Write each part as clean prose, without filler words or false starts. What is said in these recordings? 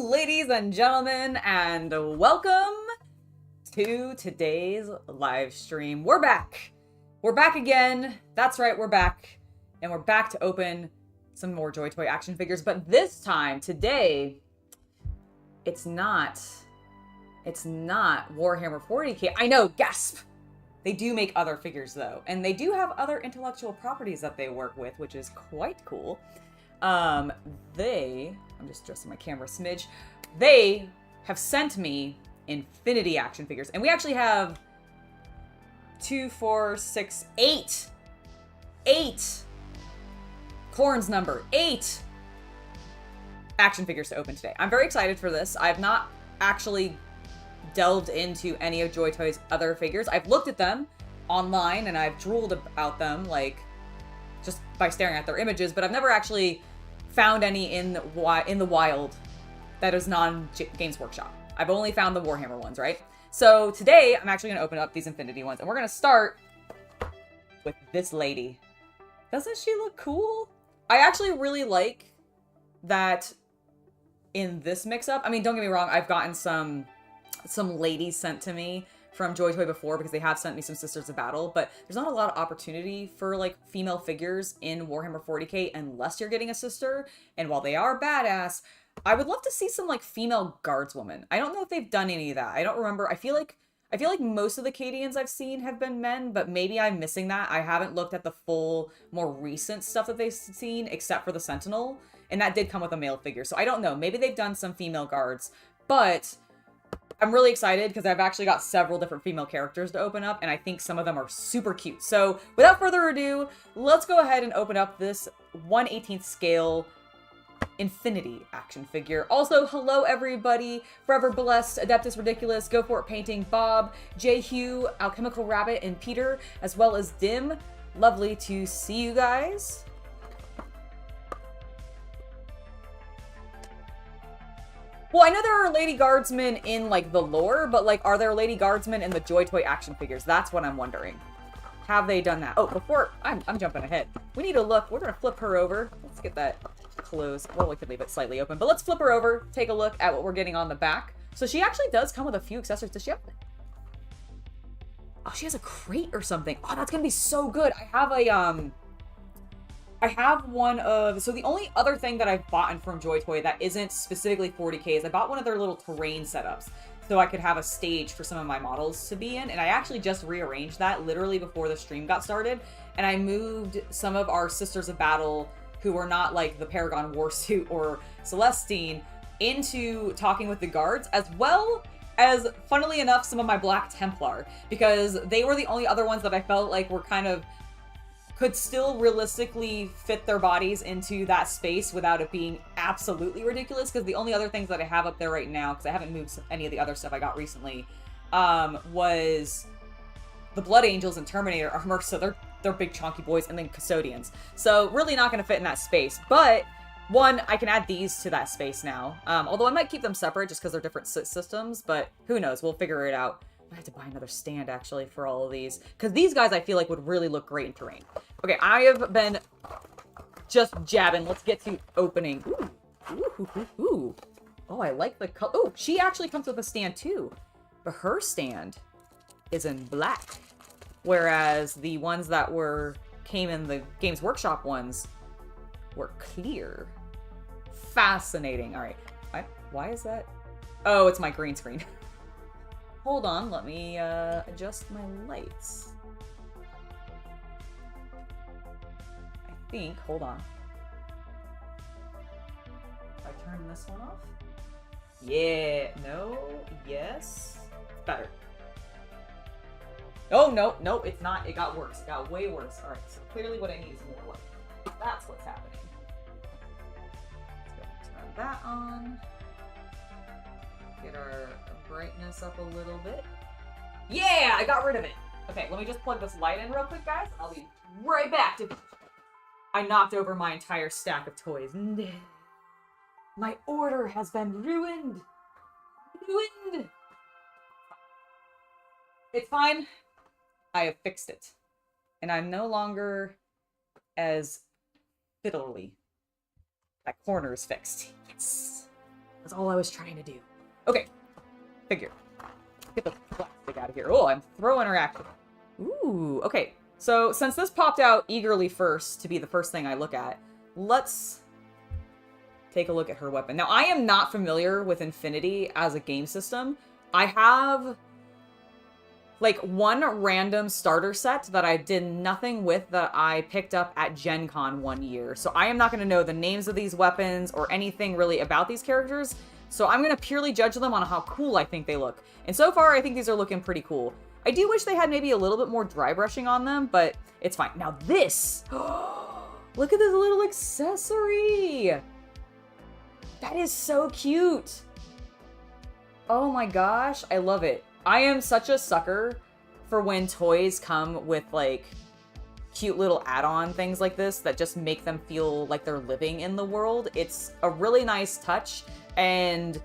ladies and gentlemen, and welcome to today's live stream. We're back. We're back again. That's right, we're back. And we're back to open some more JoyToy action figures. But this time, today, it's not Warhammer 40k. I know, gasp! They do make other figures, though. And they do have other intellectual properties that they work with, which is quite cool. I'm just adjusting my camera a smidge. They have sent me Infinity action figures. And we actually have 2, 4, 6, 8. 8. Corn's number. 8 action figures to open today. I'm very excited for this. I've not actually delved into any of JoyToy's other figures. I've looked at them online and I've drooled about them, like, just by staring at their images, but I've never actually found any in the wild that is non-Games Workshop. I've only found the Warhammer ones, right? So today, I'm actually going to open up these Infinity ones, and we're going to start with this lady. Doesn't she look cool? I actually really like that in this mix-up. I mean, don't get me wrong, I've gotten some ladies sent to me from JoyToy before because they have sent me some Sisters of Battle, but there's not a lot of opportunity for, like, female figures in Warhammer 40k unless you're getting a sister, and while they are badass, I would love to see some, like, female guardswomen. I don't know if they've done any of that. I don't remember. I feel like most of the Cadians I've seen have been men, but maybe I'm missing that. I haven't looked at the full, more recent stuff that they've seen, except for the Sentinel, and that did come with a male figure, so I don't know. Maybe they've done some female guards, but I'm really excited because I've actually got several different female characters to open up, and I think some of them are super cute. So without further ado, let's go ahead and open up this 1/18th scale Infinity action figure. Also, hello everybody, Forever Blessed, Adeptus Ridiculous, Go For It Painting, Bob, J. Hugh, Alchemical Rabbit, and Peter, as well as Dim. Lovely to see you guys. Well, I know there are Lady Guardsmen in, like, the lore, but, like, are there Lady Guardsmen in the JoyToy action figures? That's what I'm wondering. Have they done that? Oh, before... I'm jumping ahead. We need to look. We're gonna flip her over. Let's get that closed. Well, we could leave it slightly open, but let's flip her over, take a look at what we're getting on the back. So she actually does come with a few accessories. Does she have... Oh, she has a crate or something. Oh, that's gonna be so good. I have one of... So the only other thing that I've bought from JoyToy that isn't specifically 40k is I bought one of their little terrain setups so I could have a stage for some of my models to be in. And I actually just rearranged that literally before the stream got started. And I moved some of our Sisters of Battle, who were not like the Paragon Warsuit or Celestine, into talking with the guards, as well as, funnily enough, some of my Black Templar, because they were the only other ones that I felt like were kind of could still realistically fit their bodies into that space without it being absolutely ridiculous, because the only other things that I have up there right now, because I haven't moved any of the other stuff I got recently, was the Blood Angels and Terminator armor, so they're big chunky boys, and then Custodians. So really not going to fit in that space, but one, I can add these to that space now, although I might keep them separate just because they're different systems, but who knows, we'll figure it out. I have to buy another stand, actually, for all of these. Because these guys, I feel like, would really look great in terrain. Okay, I have been just jabbing. Let's get to opening. Ooh. Ooh, ooh, ooh, ooh. Oh, I like the color. Oh, she actually comes with a stand, too. But her stand is in black. Whereas the ones that came in the Games Workshop ones were clear. Fascinating. All right. Why is that? Oh, it's my green screen. Hold on, let me adjust my lights. I think, hold on. If I turn this one off? Yeah, no, yes. It's better. Oh, no, it's not. It got worse. It got way worse. All right, so clearly what I need is more light. That's what's happening. Let's go turn that on. Get our brightness up a little bit. Yeah, I got rid of it. Okay, let me just plug this light in real quick, guys. I'll be right back. I knocked over my entire stack of toys. My order has been ruined. Ruined. It's fine. I have fixed it. And I'm no longer as fiddly. That corner is fixed. Yes. That's all I was trying to do. Okay, figure. Get the plastic out of here. Oh, I'm throwing her active. Ooh, okay. So since this popped out eagerly first to be the first thing I look at, let's take a look at her weapon. Now, I am not familiar with Infinity as a game system. I have like one random starter set that I did nothing with that I picked up at Gen Con one year. So I am not going to know the names of these weapons or anything really about these characters. So I'm going to purely judge them on how cool I think they look. And so far, I think these are looking pretty cool. I do wish they had maybe a little bit more dry brushing on them, but it's fine. Now this, look at this little accessory. That is so cute. Oh my gosh, I love it. I am such a sucker for when toys come with like cute little add-on things like this that just make them feel like they're living in the world. It's a really nice touch. And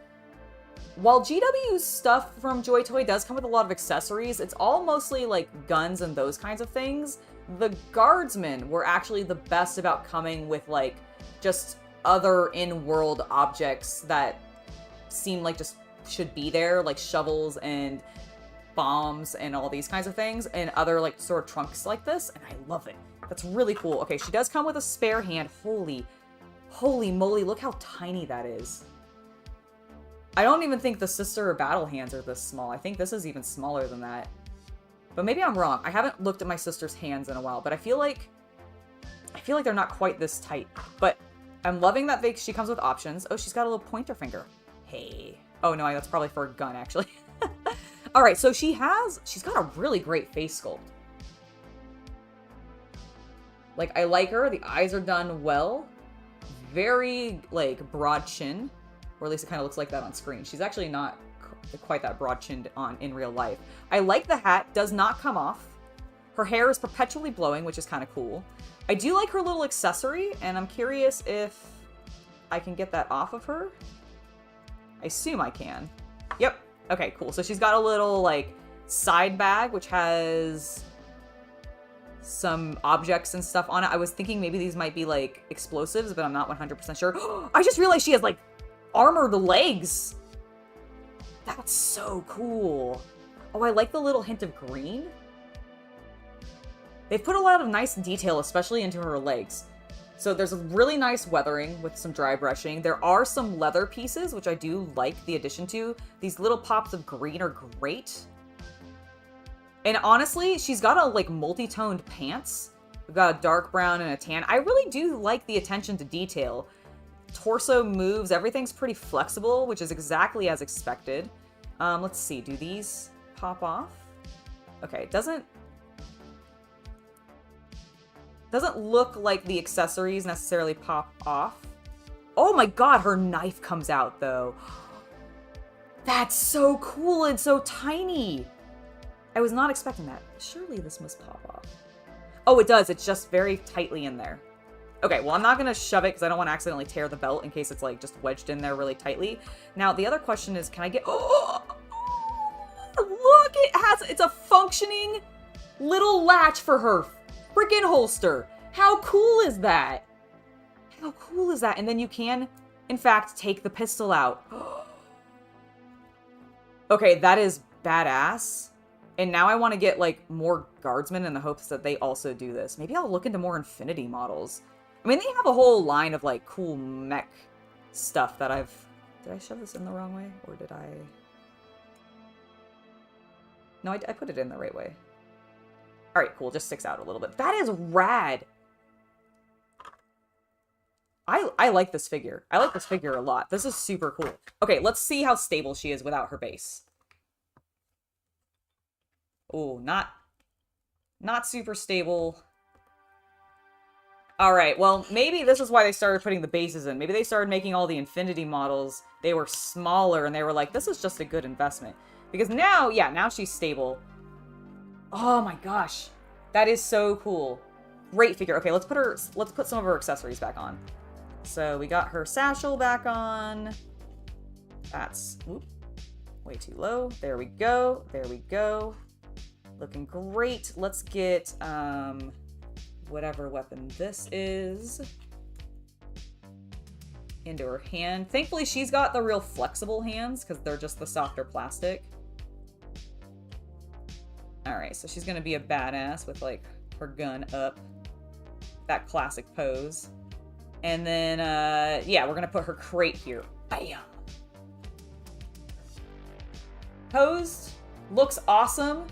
while GW stuff from JoyToy does come with a lot of accessories, it's all mostly like guns and those kinds of things. The guardsmen were actually the best about coming with like just other in-world objects that seem like just should be there, like shovels and bombs and all these kinds of things, and other like sort of trunks like this, and I love it. That's really cool. Okay, she does come with a spare hand. Holy moly, look how tiny that is. I don't even think the sister battle hands are this small. I think this is even smaller than that. But maybe I'm wrong. I haven't looked at my sister's hands in a while, but I feel like they're not quite this tight. But I'm loving that she comes with options. Oh, she's got a little pointer finger. Hey. Oh no, that's probably for a gun actually. All right, so she's got a really great face sculpt. Like, I like her. The eyes are done well. Very, like, broad chin. Or at least it kind of looks like that on screen. She's actually not quite that broad-chinned in real life. I like the hat. Does not come off. Her hair is perpetually blowing, which is kind of cool. I do like her little accessory, and I'm curious if I can get that off of her. I assume I can. Yep. Okay, cool. So she's got a little, like, side bag, which has some objects and stuff on it. I was thinking maybe these might be, like, explosives, but I'm not 100% sure. I just realized she has, like, armored legs. That's so cool. Oh, I like the little hint of green. They've put a lot of nice detail, especially into her legs. So there's a really nice weathering with some dry brushing. There are some leather pieces, which I do like the addition to. These little pops of green are great. And honestly, she's got a like multi-toned pants. We've got a dark brown and a tan. I really do like the attention to detail. Torso moves, everything's pretty flexible, which is exactly as expected. Let's see, do these pop off? Okay, it doesn't look like the accessories necessarily pop off. Oh my god, her knife comes out though. That's so cool and so tiny. I was not expecting that. Surely this must pop off. Oh, it does. It's just very tightly in there. Okay, well, I'm not going to shove it because I don't want to accidentally tear the belt in case it's like just wedged in there really tightly. Now, the other question is, can I get... Oh, look, it's a functioning little latch for her freaking holster. How cool is that? How cool is that? And then you can, in fact, take the pistol out. Okay, that is badass. And now I want to get, like, more guardsmen in the hopes that they also do this. Maybe I'll look into more Infinity models. I mean, they have a whole line of, like, cool mech stuff that I've... Did I shove this in the wrong way? Or did I... No, I put it in the right way. Alright, cool. Just sticks out a little bit. That is rad! I like this figure. I like this figure a lot. This is super cool. Okay, let's see how stable she is without her base. Oh, not super stable. All right, well, maybe this is why they started putting the bases in. Maybe they started making all the Infinity models. They were smaller, and they were like, this is just a good investment. Because now, yeah, now she's stable. Oh my gosh. That is so cool. Great figure. Okay, let's put some of her accessories back on. So we got her satchel back on. That's, whoop, way too low. There we go. There we go. Looking great. Let's get, whatever weapon this is. into her hand. Thankfully, she's got the real flexible hands because they're just the softer plastic. Alright, so she's gonna be a badass with, like, her gun up. That classic pose. And then, yeah, we're gonna put her crate here. Bam! Posed. Looks awesome.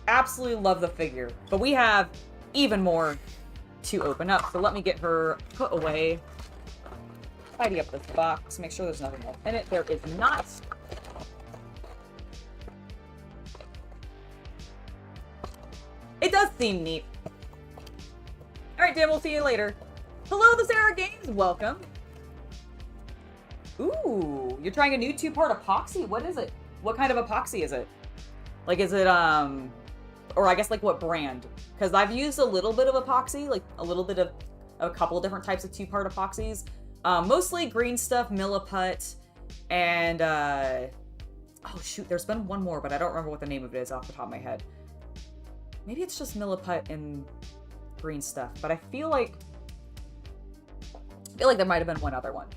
Absolutely love the figure. But we have even more to open up. So let me get her put away. Tidy up this box. Make sure there's nothing else in it. There is not. It does seem neat. Alright, Dan, we'll see you later. Hello, the Sarah Games. Welcome. Ooh, you're trying a new 2-part epoxy? What is it? What kind of epoxy is it? Like, is it, or I guess, like, what brand? Because I've used a little bit of epoxy, like, a little bit of a couple of different types of 2-part epoxies. Mostly green stuff, Milliput, and, oh, shoot, there's been one more, but I don't remember what the name of it is off the top of my head. Maybe it's just Milliput and green stuff, but I feel like there might have been one other one.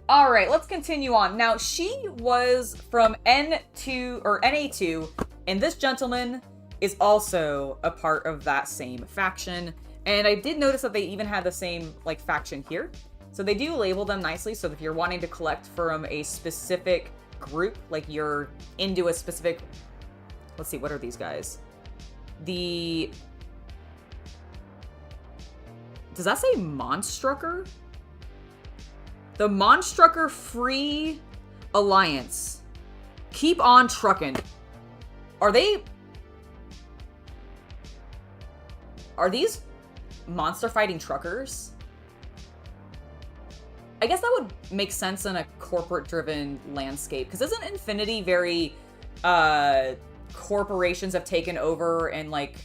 All right, let's continue on. Now, she was from N2 or NA2, and this gentleman is also a part of that same faction. And I did notice that they even had the same, like, faction here. So they do label them nicely. So if you're wanting to collect from a specific group, like you're into a specific, let's see, what are these guys? Does that say Monstrucker? The Monstrucker Free Alliance. Keep on trucking. Are these monster fighting truckers? I guess that would make sense in a corporate-driven landscape. Because isn't Infinity very, corporations have taken over and, like,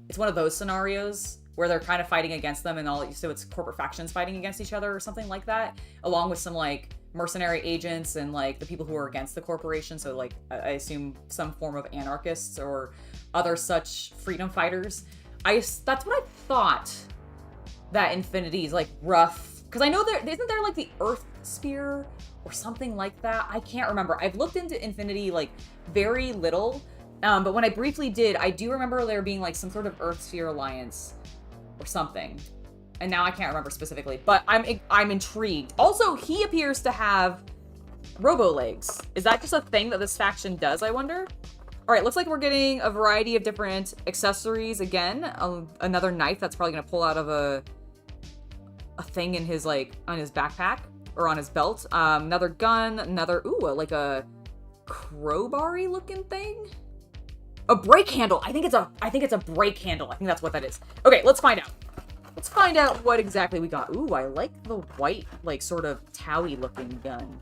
it's one of those scenarios where they're kind of fighting against them and all, so it's corporate factions fighting against each other or something like that, along with some, like, mercenary agents and, like, the people who are against the corporation, so, like, I assume some form of anarchists or other such freedom fighters. That's what I thought that Infinity's, like, rough, because I know isn't there, like, the Earth Sphere or something like that? I can't remember. I've looked into Infinity, like, very little, but when I briefly did, I do remember there being, like, some sort of Earth Sphere alliance or something. And now I can't remember specifically, but I'm intrigued. Also, he appears to have robo legs. Is that just a thing that this faction does, I wonder? All right, looks like we're getting a variety of different accessories again. Another knife that's probably gonna pull out of a thing in his, like, on his backpack or on his belt. Another gun, like a crowbar-y looking thing. A brake handle. I think it's a brake handle. I think that's what that is. Okay, let's find out. Let's find out what exactly we got. Ooh, I like the white, like, sort of towy looking gun.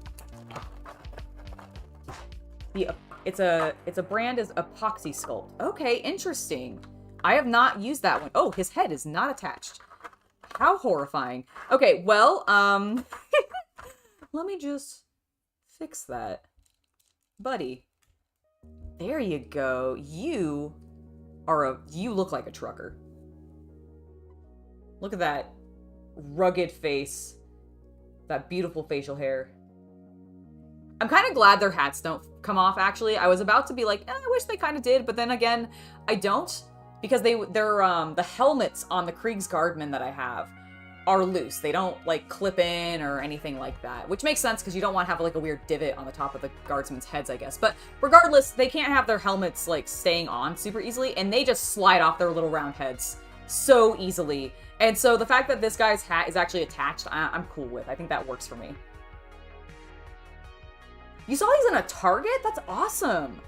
It's a brand as Epoxy Sculpt. Okay, interesting. I have not used that one. Oh, his head is not attached. How horrifying. Okay, well, let me just fix that. Buddy. There you go. You look like a trucker. Look at that rugged face. That beautiful facial hair. I'm kind of glad their hats don't come off, actually. I was about to be like, I wish they kind of did, but then again, I don't. Because they're the helmets on the Kriegsguardmen that I have are loose. They don't, like, clip in or anything like that. Which makes sense, because you don't want to have, like, a weird divot on the top of the guardsmen's heads, I guess. But regardless, they can't have their helmets, like, staying on super easily, and they just slide off their little round heads so easily. And so the fact that this guy's hat is actually attached, I'm cool with. I think that works for me. You saw these in a Target? That's awesome.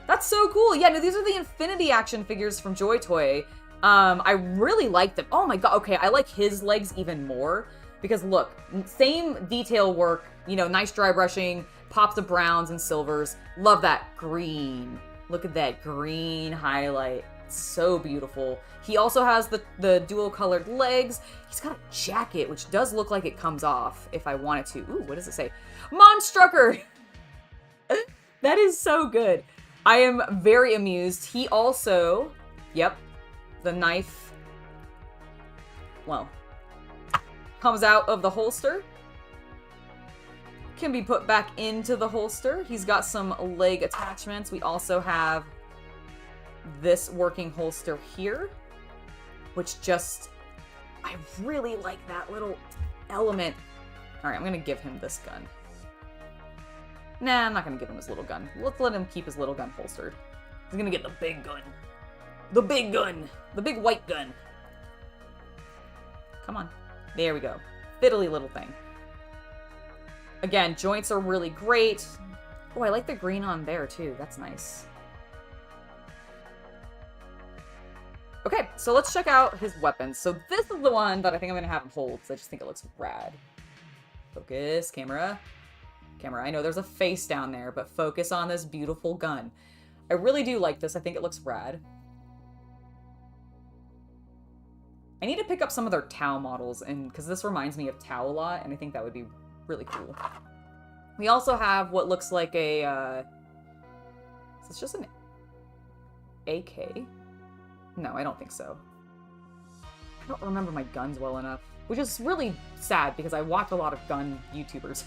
That's so cool. Yeah, no, these are the Infinity action figures from JoyToy. I really like them. Oh my god, okay, I like his legs even more. Because look, same detail work, you know, nice dry brushing, pops of browns and silvers. Love that green. Look at that green highlight. So beautiful. He also has the dual colored legs. He's got a jacket, which does look like it comes off if I wanted to. Ooh, what does it say? Monstrucker! That is so good. I am very amused. He also, yep, the knife, well, Comes out of the holster. Can be put back into the holster. He's got some leg attachments. We also have this working holster here, which just, I really like that little element. All right, I'm gonna give him this gun. Nah, I'm not gonna give him his little gun. Let's let him keep his little gun holstered. He's gonna get the big gun. The big gun. The big white gun. Come on. There we go. Fiddly little thing. Again, joints are really great. Oh, I like the green on there too. That's nice. Okay, so let's check out his weapons. So this is the one that I think I'm gonna have him hold, because I just think it looks rad. Focus, camera. Camera, I know there's a face down there, but focus on this beautiful gun. I really do like this. I think it looks rad. I need to pick up some of their Tau models, and because this reminds me of Tau a lot, and I think that would be really cool. We also have what looks like a, is this just an AK? No, I don't think so. I don't remember my guns well enough, which is really sad because I watch a lot of gun YouTubers.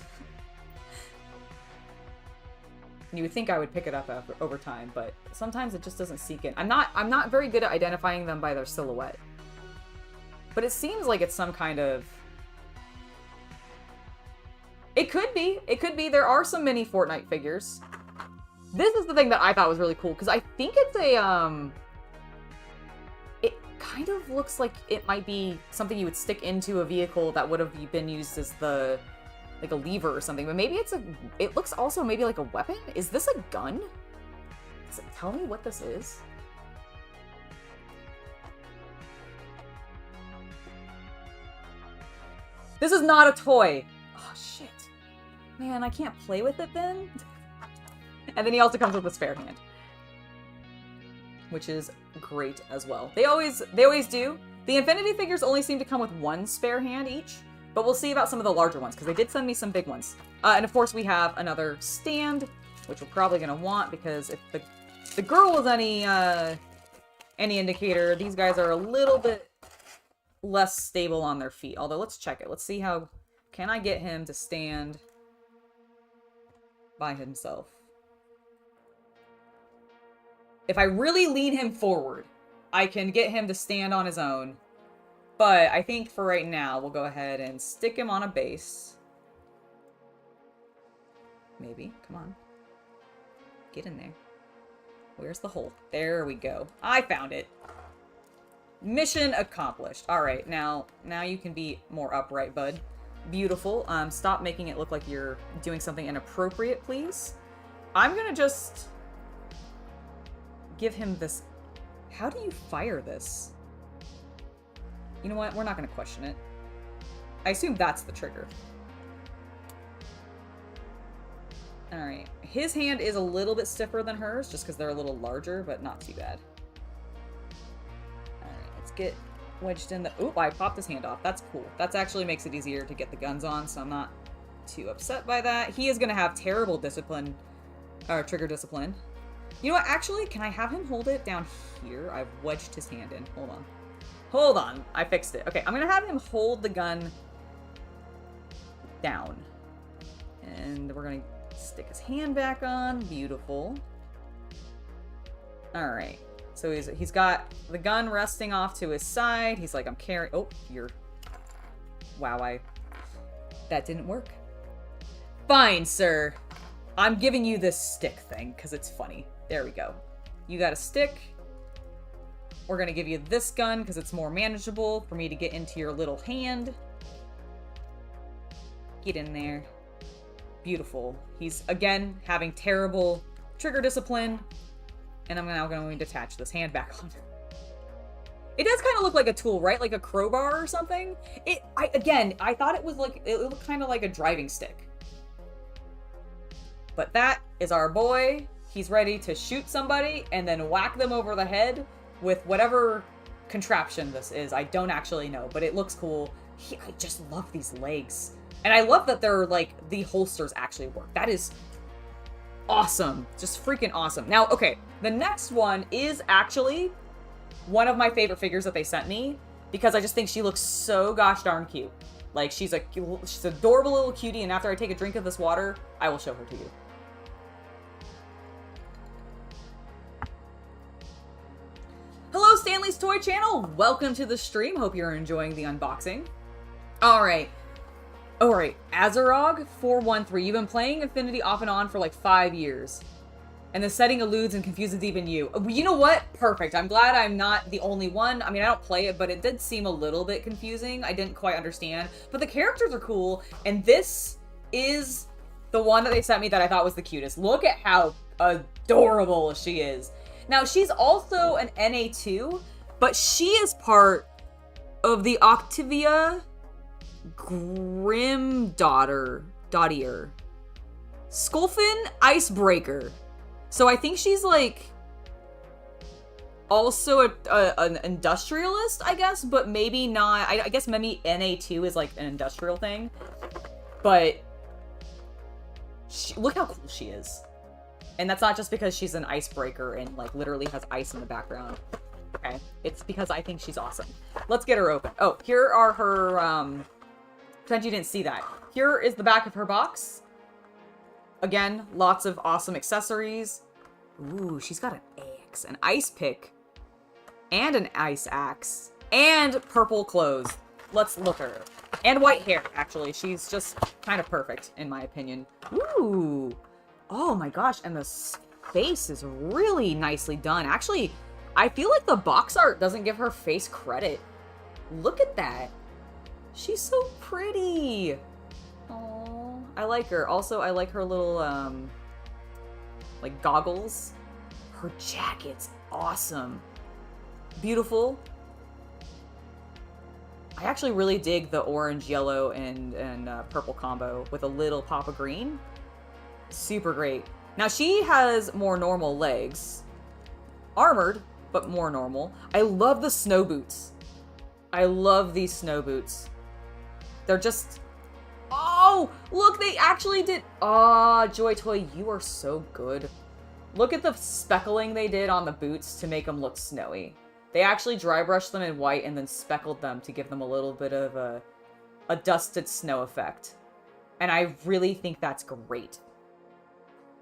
You would think I would pick it up over time, but sometimes it just doesn't sink in. I'm not very good at identifying them by their silhouette. But it seems like it's some kind of... It could be. It could be. There are some mini Fortnite figures. This is the thing that I thought was really cool, because I think it's a, it kind of looks like it might be something you would stick into a vehicle that would have been used as the... like a lever or something, but maybe it's a... It looks also maybe like a weapon? Is this a gun? Does it tell me what this is? This is not a toy! Oh, shit. Man, I can't play with it then? And then he also comes with a spare hand. Which is great as well. They always do. The Infinity figures only seem to come with one spare hand each. But we'll see about some of the larger ones, because they did send me some big ones. And of course we have another stand, which we're probably going to want, because if the girl was any indicator, these guys are a little bit less stable on their feet. Although, let's check it. Let's see how... Can I get him to stand by himself? If I really lean him forward, I can get him to stand on his own. But I think for right now, we'll go ahead and stick him on a base. Maybe. Come on. Get in there. Where's the hole? There we go. I found it. Mission accomplished. All right, now you can be more upright, bud. Beautiful. Stop making it look like you're doing something inappropriate, please. I'm gonna just give him this. How do you fire this? You know what? We're not going to question it. I assume that's the trigger. Alright. His hand is a little bit stiffer than hers, just because they're a little larger, but not too bad. Alright, let's get wedged in the... Oop, I popped his hand off. That's cool. That actually makes it easier to get the guns on, so I'm not too upset by that. He is going to have terrible discipline, or trigger discipline. You know what? Actually, can I have him hold it down here? I've wedged his hand in. Hold on. Hold on. I fixed it. Okay, I'm going to have him hold the gun down. And we're going to stick his hand back on. Beautiful. Alright. So he's got the gun resting off to his side. He's like, I'm carrying... Oh, you're... Wow, that didn't work. Fine, sir. I'm giving you this stick thing, because it's funny. There we go. You got a stick. We're going to give you this gun because it's more manageable for me to get into your little hand. Get in there. Beautiful. He's, again, having terrible trigger discipline. And I'm now going to attach this hand back on. It does kind of look like a tool, right? Like a crowbar or something. Again, I thought it was like, it looked kind of like a driving stick. But that is our boy. He's ready to shoot somebody and then whack them over the head with whatever contraption this is. I don't actually know, but it looks cool. I just love these legs. And I love that they're like, the holsters actually work. That is awesome. Just freaking awesome. Now, okay, the next one is actually one of my favorite figures that they sent me because I just think she looks so gosh darn cute. Like, she's an adorable little cutie, and after I take a drink of this water, I will show her to you. Hello, Stanley's Toy Channel! Welcome to the stream. Hope you're enjoying the unboxing. Alright. Azarog413. You've been playing Infinity off and on for like 5 years. And the setting eludes and confuses even you. You know what? Perfect. I'm glad I'm not the only one. I mean, I don't play it, but it did seem a little bit confusing. I didn't quite understand. But the characters are cool, and this is the one that they sent me that I thought was the cutest. Look at how adorable she is. Now, she's also an NA2, but she is part of the Octavia Grimdark Sculfin Icebreaker. So I think she's like also an industrialist, I guess, but maybe not. I guess maybe NA2 is like an industrial thing. But look how cool she is. And that's not just because she's an icebreaker and like literally has ice in the background. Okay, it's because I think she's awesome. Let's get her open. Oh, here are her, pretend you didn't see that. Here is the back of her box. Again, lots of awesome accessories. Ooh, she's got an axe, an ice pick, and an ice axe, and purple clothes. Let's look at her. And white hair, actually. She's just kind of perfect, in my opinion. Ooh. Oh my gosh, and the face is really nicely done. Actually, I feel like the box art doesn't give her face credit. Look at that. She's so pretty. Oh, I like her. Also, I like her little, like, goggles. Her jacket's awesome. Beautiful. I actually really dig the orange, yellow, and purple combo with a little pop of green. Super great. Now, she has more normal legs. Armored, but more normal. I love the snow boots. I love these snow boots. They're just... Oh! Look, they actually did... Ah, JoyToy, you are so good. Look at the speckling they did on the boots to make them look snowy. They actually dry brushed them in white and then speckled them to give them a little bit of a dusted snow effect. And I really think that's great.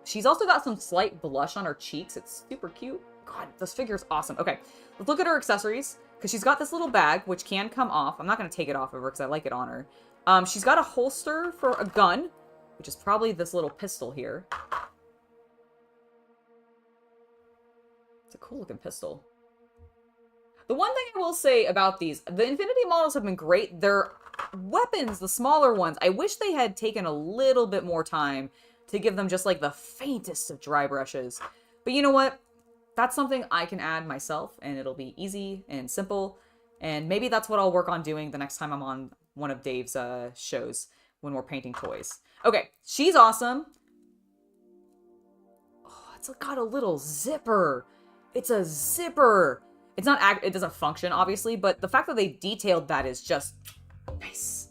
She's also got some slight blush on her cheeks. It's super cute. God, this figure's awesome. Okay, let's look at her accessories. Because she's got this little bag, which can come off. I'm not going to take it off of her because I like it on her. She's got a holster for a gun, which is probably this little pistol here. It's a cool looking pistol. The one thing I will say about these, the Infinity models have been great. Their weapons, the smaller ones, I wish they had taken a little bit more time to give them just like the faintest of dry brushes. But you know what? That's something I can add myself, and it'll be easy and simple. And maybe that's what I'll work on doing the next time I'm on one of Dave's shows when we're painting toys. Okay, she's awesome. Oh, it's got a little zipper. It's a zipper. It's not, it doesn't function, obviously, but the fact that they detailed that is just nice.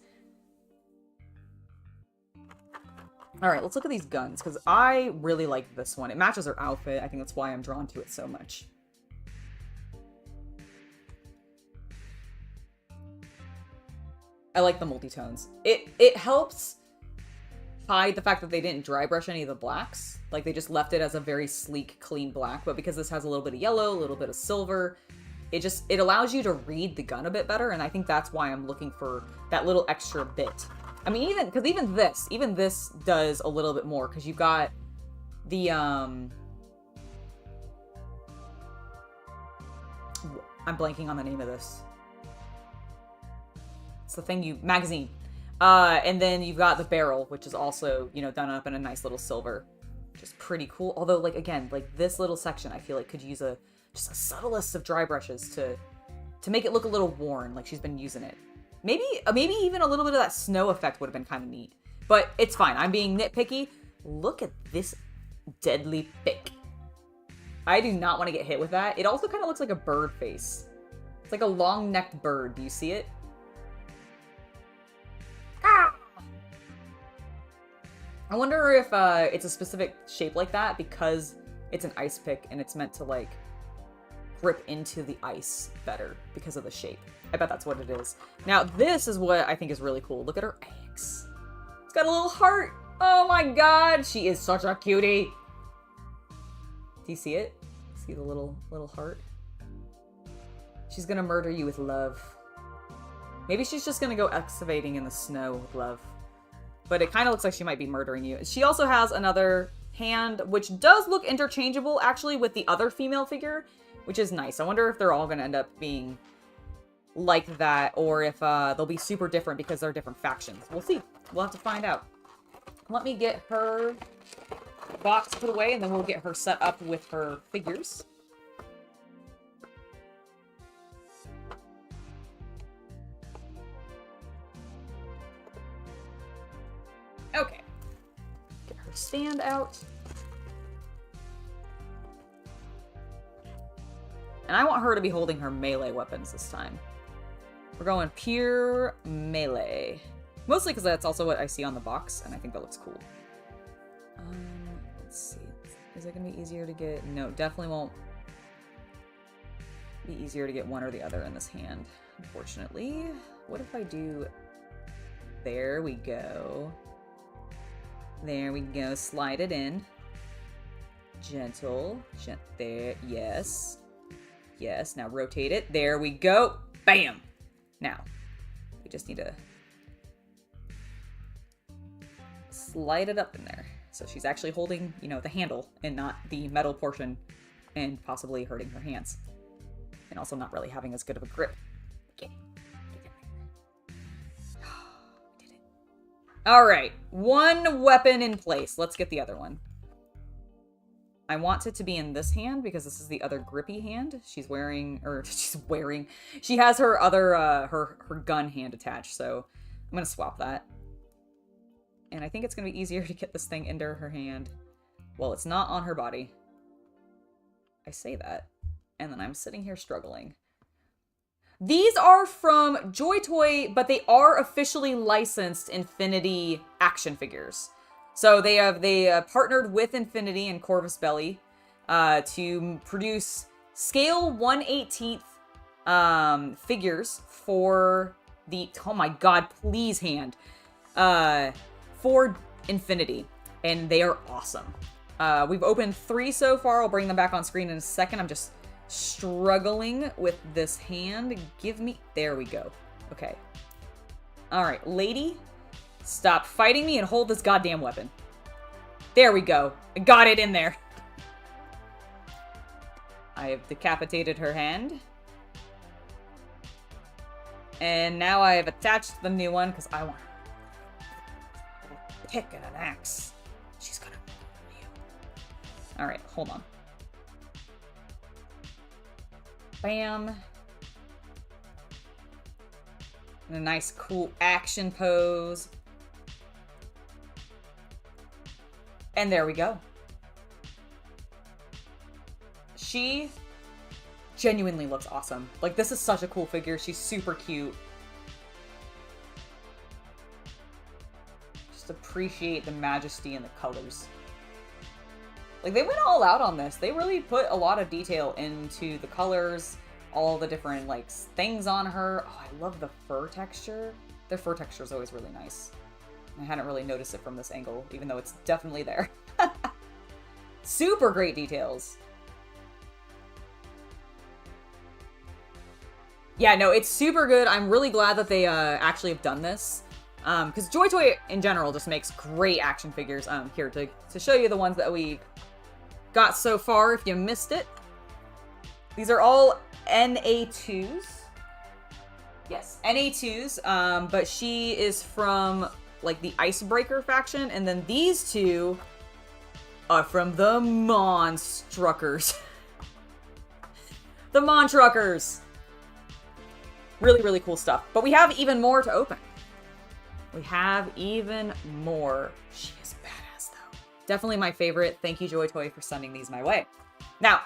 All right, let's look at these guns, because I really like this one. It matches her outfit. I think that's why I'm drawn to it so much. I like the multi-tones. It helps hide the fact that they didn't dry brush any of the blacks. Like, they just left it as a very sleek, clean black. But because this has a little bit of yellow, a little bit of silver, it allows you to read the gun a bit better. And I think that's why I'm looking for that little extra bit. I mean, even this does a little bit more, because you've got the, I'm blanking on the name of this. It's the thing magazine. And then you've got the barrel, which is also, you know, done up in a nice little silver. Just pretty cool. Although, like, again, like, this little section, I feel like could use just a subtlest of dry brushes to make it look a little worn, like she's been using it. Maybe even a little bit of that snow effect would have been kind of neat. But it's fine. I'm being nitpicky. Look at this deadly pick. I do not want to get hit with that. It also kind of looks like a bird face. It's like a long-necked bird. Do you see it? Ah! I wonder if it's a specific shape like that because it's an ice pick and it's meant to, like, grip into the ice better because of the shape. I bet that's what it is. Now, this is what I think is really cool. Look at her eggs. It's got a little heart. Oh my god, she is such a cutie. Do you see it? See the little heart? She's gonna murder you with love. Maybe she's just gonna go excavating in the snow with love. But it kind of looks like she might be murdering you. She also has another hand, which does look interchangeable, actually, with the other female figure, which is nice. I wonder if they're all gonna end up being like that, or if they'll be super different because they're different factions. We'll see. We'll have to find out. Let me get her box put away, and then we'll get her set up with her figures. Okay. Get her stand out. And I want her to be holding her melee weapons this time. We're going pure melee. Mostly because that's also what I see on the box, and I think that looks cool. Let's see. Is it going to be easier to get... No, definitely won't be easier to get one or the other in this hand, unfortunately. What if I do... There we go. There we go. Slide it in. Gentle. There. Yes. Yes. Now rotate it. There we go. Bam! Now, we just need to slide it up in there. So she's actually holding, you know, the handle and not the metal portion, and possibly hurting her hands. And also not really having as good of a grip. Okay. Did it. Alright. One weapon in place. Let's get the other one. I want it to be in this hand because this is the other grippy hand she's wearing, or she has her other, her gun hand attached, so I'm gonna swap that. And I think it's gonna be easier to get this thing into her hand. Well, it's not on her body. I say that, and then I'm sitting here struggling. These are from JoyToy, but they are officially licensed Infinity action figures. So they partnered with Infinity and Corvus Belli to produce scale 1/18 figures for the, oh my god, please hand, for Infinity, and they are awesome. We've opened 3 so far. I'll bring them back on screen in a second. I'm just struggling with this hand. Give me, there we go. Okay. All right, lady. Stop fighting me and hold this goddamn weapon. There we go. I got it in there. I have decapitated her hand. And now I have attached the new one because I want a pick and an axe. She's gonna murder you. Alright, hold on. Bam. And a nice cool action pose. And there we go. She genuinely looks awesome. Like, this is such a cool figure. She's super cute. Just appreciate the majesty and the colors. Like, they went all out on this. They really put a lot of detail into the colors, all the different, like, things on her. Oh, I love the fur texture. Their fur texture is always really nice. I hadn't really noticed it from this angle, even though it's definitely there. Super great details. Yeah, no, it's super good. I'm really glad that they actually have done this. Because JoyToy in general just makes great action figures. Here, to show you the ones that we got so far, if you missed it. These are all NA2s. Yes, NA2s. But she is from, like, the Icebreaker faction. And then these two are from the Monstruckers. The Montruckers. Really, really cool stuff. But we have even more to open. We have even more. She is badass, though. Definitely my favorite. Thank you, JoyToy, for sending these my way. Now,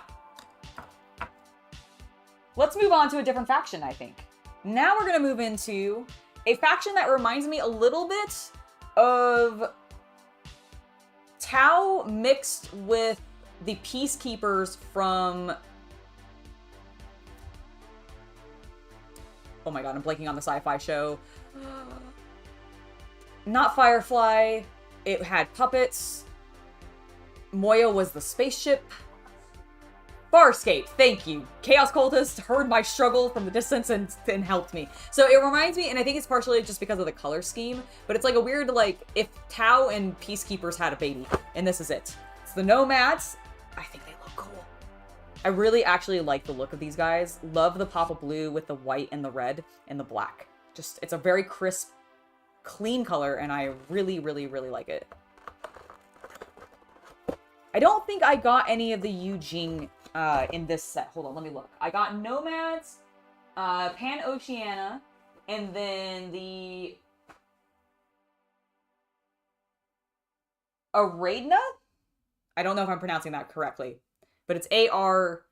let's move on to a different faction, I think. Now we're going to move into a faction that reminds me a little bit of Tau mixed with the Peacekeepers from Oh my god, I'm blanking on the sci-fi show. Not Firefly. It had puppets. Moya was the spaceship. Farscape, thank you. Chaos Cultist heard my struggle from the distance and helped me. So it reminds me, and I think it's partially just because of the color scheme, but it's like a weird, like, if Tau and Peacekeepers had a baby, and this is it. It's the Nomads. I think they look cool. I really actually like the look of these guys. Love the pop of blue with the white and the red and the black. Just, it's a very crisp, clean color, and I really, really, really like it. I don't think I got any of the Eugene in this set. Hold on, let me look. I got Nomads, Pan-Oceania, and then the Aradna? I don't know if I'm pronouncing that correctly, but it's A-R-I-A-D-N-A.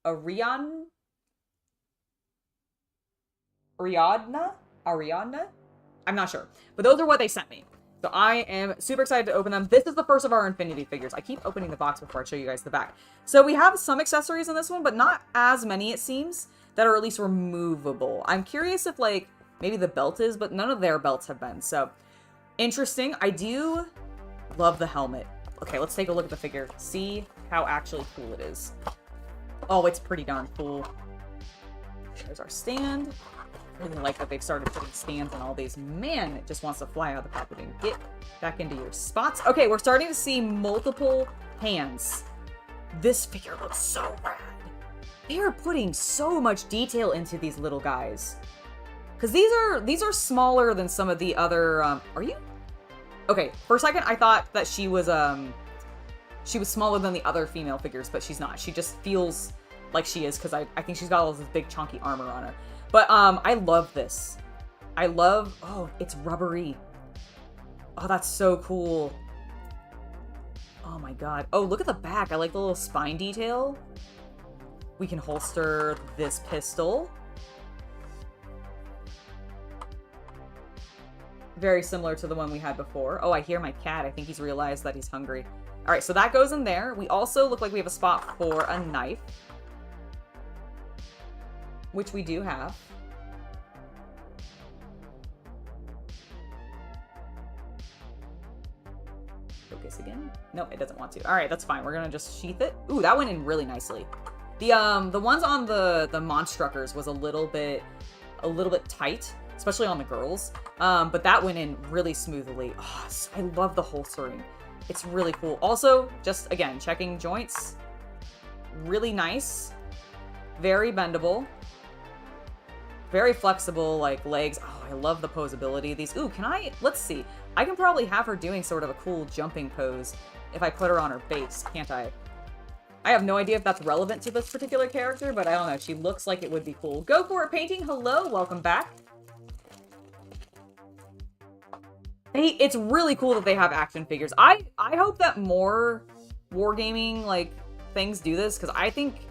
Ariadna? Ariadna? I'm not sure. But those are what they sent me. So I am super excited to open them. This is the first of our Infinity figures. I keep opening the box before I show you guys the back. So we have some accessories in this one, but not as many, it seems, that are at least removable. I'm curious if, like, maybe the belt is, but none of their belts have been. So, interesting. I do love the helmet. Okay, let's take a look at the figure. See how actually cool it is. Oh, it's pretty darn cool. There's our stand. I really like that they've started putting stands on all these. Man, it just wants to fly out of the packaging. Get back into your spots. Okay, we're starting to see multiple hands. This figure looks so rad. They are putting so much detail into these little guys. Because these are smaller than some of the other, are you? Okay, for a second I thought that she was smaller than the other female figures, but she's not. She just feels like she is because I think she's got all this big chunky armor on her. But I love this. I love, oh, it's rubbery. Oh, that's so cool. Oh my god. Oh, look at the back. I like the little spine detail. We can holster this pistol. Very similar to the one we had before. Oh, I hear my cat. I think he's realized that he's hungry. All right, so that goes in there. We also look like we have a spot for a knife, which we do have. Focus again. No, it doesn't want to. All right, that's fine. We're gonna just sheath it. Ooh, that went in really nicely. The ones on the Monstruckers was a little bit tight, especially on the girls. But that went in really smoothly. Oh, I love the holstering. It's really cool. Also, just again, checking joints. Really nice. Very bendable. Very flexible, like legs. Oh, I love the posability. These, ooh, let's see. I can probably have her doing sort of a cool jumping pose if I put her on her base, can't I? I have no idea if that's relevant to this particular character, but I don't know. She looks like it would be cool. Go for it, painting. Hello, welcome back. It's really cool that they have action figures. I hope that more wargaming like things do this, because I think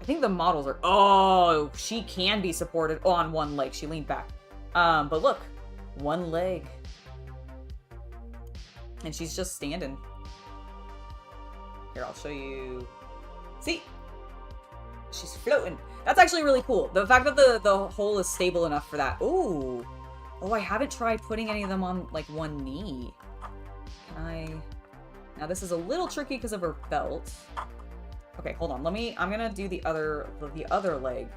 the models are, oh, she can be supported on one leg. She leaned back. But look, one leg. And she's just standing. Here, I'll show you. See? She's floating. That's actually really cool. The fact that the hole is stable enough for that. Ooh. Oh, I haven't tried putting any of them on, like, one knee. Can I? Now, this is a little tricky because of her belt. Okay, hold on. I'm gonna do the other leg.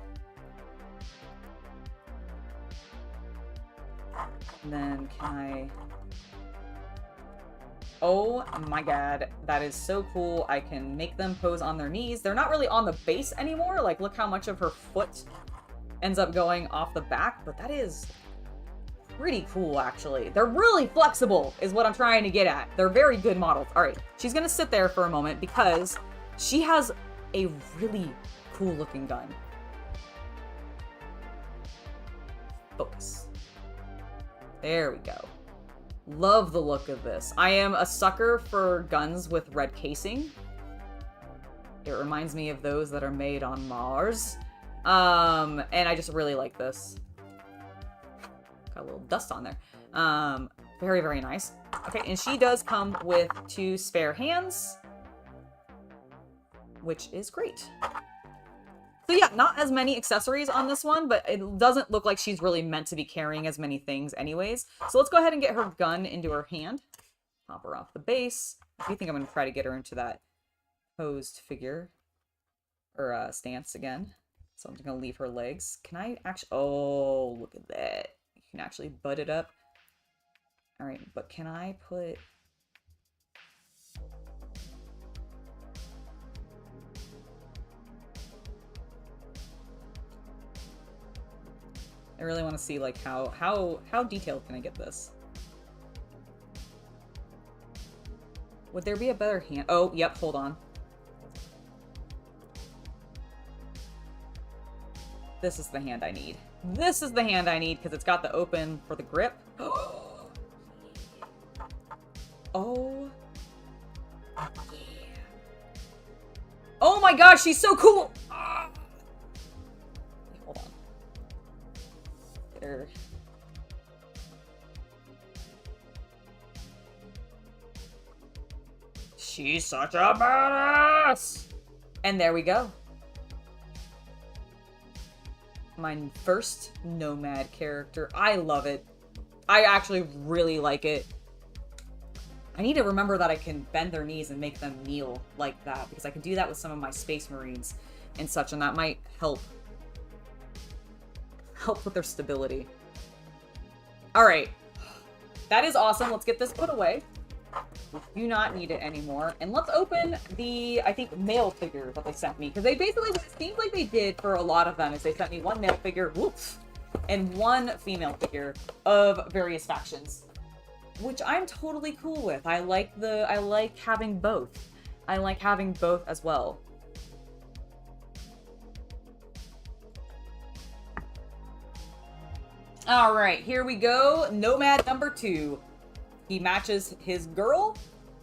And then can I? Oh my god, that is so cool. I can make them pose on their knees. They're not really on the base anymore. Like, look how much of her foot ends up going off the back, but that is pretty cool, actually. They're really flexible, is what I'm trying to get at. They're very good models. All right, she's gonna sit there for a moment because she has a really cool looking gun. Focus. There we go. Love the look of this. I am a sucker for guns with red casing. It reminds me of those that are made on Mars. And I just really like this. Got a little dust on there. Very, very nice. Okay, and she does come with 2 spare hands. which is great. So yeah, not as many accessories on this one, but it doesn't look like she's really meant to be carrying as many things anyways. So let's go ahead and get her gun into her hand. Pop her off the base. I do think I'm going to try to get her into that posed figure. Or stance again. So I'm just going to leave her legs. Can I actually... Oh, look at that. You can actually butt it up. Alright, but can I put... I really want to see, like, how detailed can I get this? Would there be a better hand? Oh, yep, hold on. This is the hand I need. This is the hand I need, because it's got the open for the grip. Oh. Yeah. Oh my gosh, she's so cool! Hold on. There. She's such a badass! And there we go. My first nomad character. I love it. I actually really like it. I need to remember that I can bend their knees and make them kneel like that, because I can do that with some of my Space Marines and such, and that might help with their stability. Alright. That is awesome. Let's get this put away. We do not need it anymore. And let's open the, I think, male figure that they sent me. Because they basically, what it seems like they did for a lot of them is they sent me one male figure, whoops, and one female figure of various factions. Which I'm totally cool with. I like having both. I like having both as well. Alright, here we go. Nomad number 2. He matches his girl.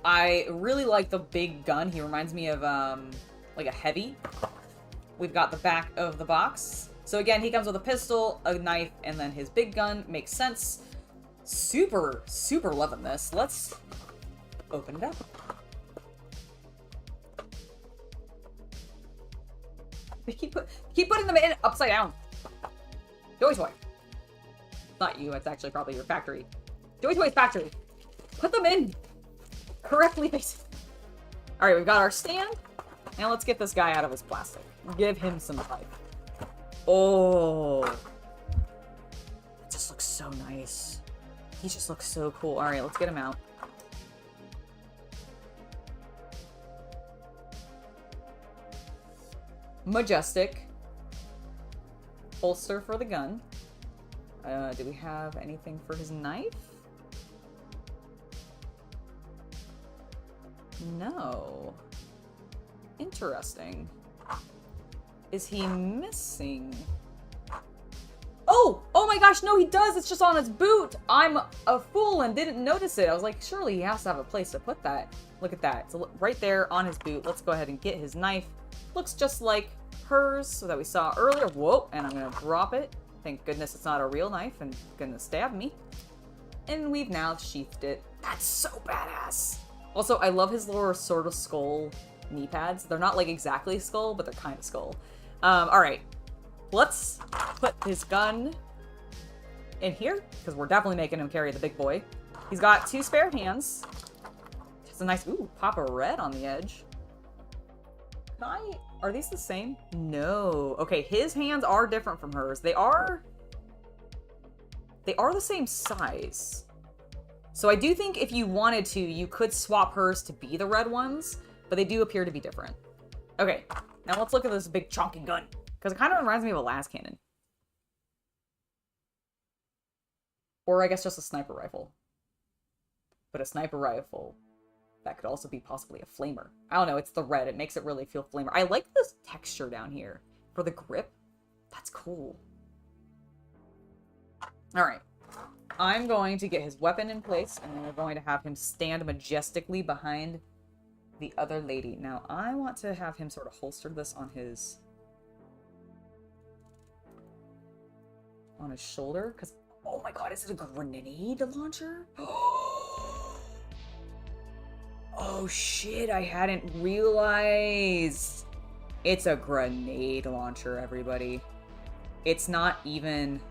I really like the big gun. He reminds me of, like a heavy. We've got the back of the box. So again, he comes with a pistol, a knife, and then his big gun. Makes sense. Super, super loving this. Let's open it up. They keep putting them in upside down. JoyToy. Not you, it's actually probably your factory. JoyToy's factory. Put them in correctly. Alright, we've got our stand. Now let's get this guy out of his plastic. Give him some life. Oh. It just looks so nice. He just looks so cool. Alright, let's get him out. Majestic. Holster for the gun. Do we have anything for his knife? No. Interesting. Is he missing? Oh! Oh my gosh, no, he does! It's just on his boot! I'm a fool and didn't notice it. I was like, surely he has to have a place to put that. Look at that. It's right there on his boot. Let's go ahead and get his knife. Looks just like hers, so that we saw earlier. Whoa! And I'm gonna drop it. Thank goodness it's not a real knife and gonna stab me. And we've now sheathed it. That's so badass! Also, I love his little sort of skull knee pads. They're not like exactly skull, but they're kind of skull. Alright. Let's put his gun in here, because we're definitely making him carry the big boy. He's got 2 spare hands. Just a nice, ooh, pop of red on the edge. Are these the same? No. Okay, his hands are different from hers. They are the same size. So I do think if you wanted to, you could swap hers to be the red ones, but they do appear to be different. Okay, now let's look at this big chunky gun, because it kind of reminds me of a las cannon. Or I guess just a sniper rifle. But a sniper rifle that could also be possibly a flamer. I don't know, it's the red. It makes it really feel flamer. I like this texture down here for the grip. That's cool. Alright. I'm going to get his weapon in place, and then we're going to have him stand majestically behind the other lady. Now, I want to have him sort of holster this on his shoulder, because, oh my god, is it a grenade launcher? Oh shit, I hadn't realized. It's a grenade launcher, everybody. It's not even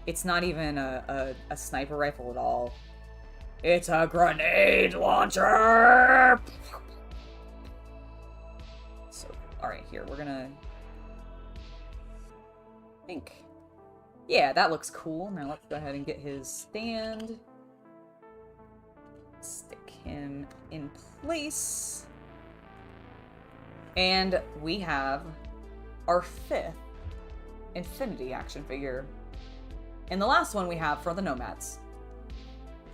a sniper rifle at all. It's a grenade launcher! So, alright, here, we're gonna... think. Yeah, that looks cool. Now let's go ahead and get his stand. Stick him in place. And we have our 5th Infinity action figure. And the last one we have for the Nomads.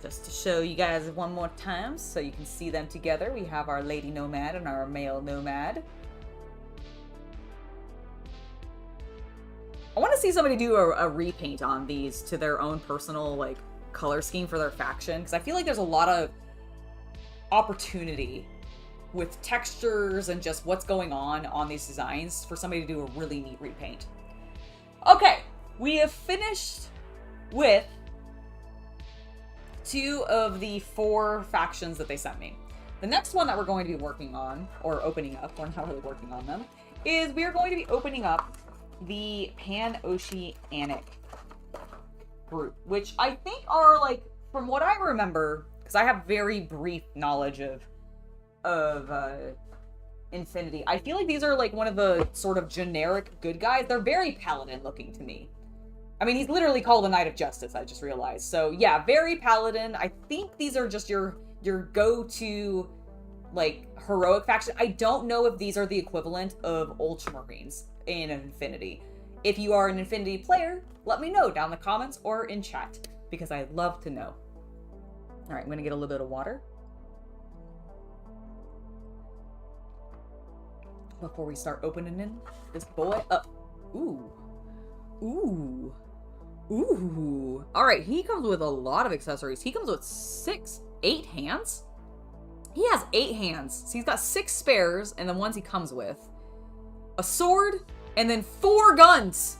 Just to show you guys one more time so you can see them together, we have our Lady Nomad and our Male Nomad. I want to see somebody do a repaint on these to their own personal, like, color scheme for their faction, because I feel like there's a lot of opportunity with textures and just what's going on these designs for somebody to do a really neat repaint. Okay, we have finished with 2 of the 4 factions that they sent me. The next one that we're going to be working on, or opening up, we're not really working on them, is we are going to be opening up the Pan-Oceanic group, which I think are, like, from what I remember, because I have very brief knowledge of Infinity, I feel like these are, like, one of the sort of generic good guys. They're very paladin looking to me. I mean, he's literally called a Knight of Justice, I just realized. So, yeah, very paladin. I think these are just your go-to, like, heroic faction. I don't know if these are the equivalent of Ultramarines in Infinity. If you are an Infinity player, let me know down in the comments or in chat, because I'd love to know. Alright, I'm gonna get a little bit of water before we start opening this boy up. Ooh. Ooh. Ooh. Alright, he comes with a lot of accessories. He comes with 8 hands? He has 8 hands. So he's got 6 spares, and the ones he comes with. A sword, and then 4 guns.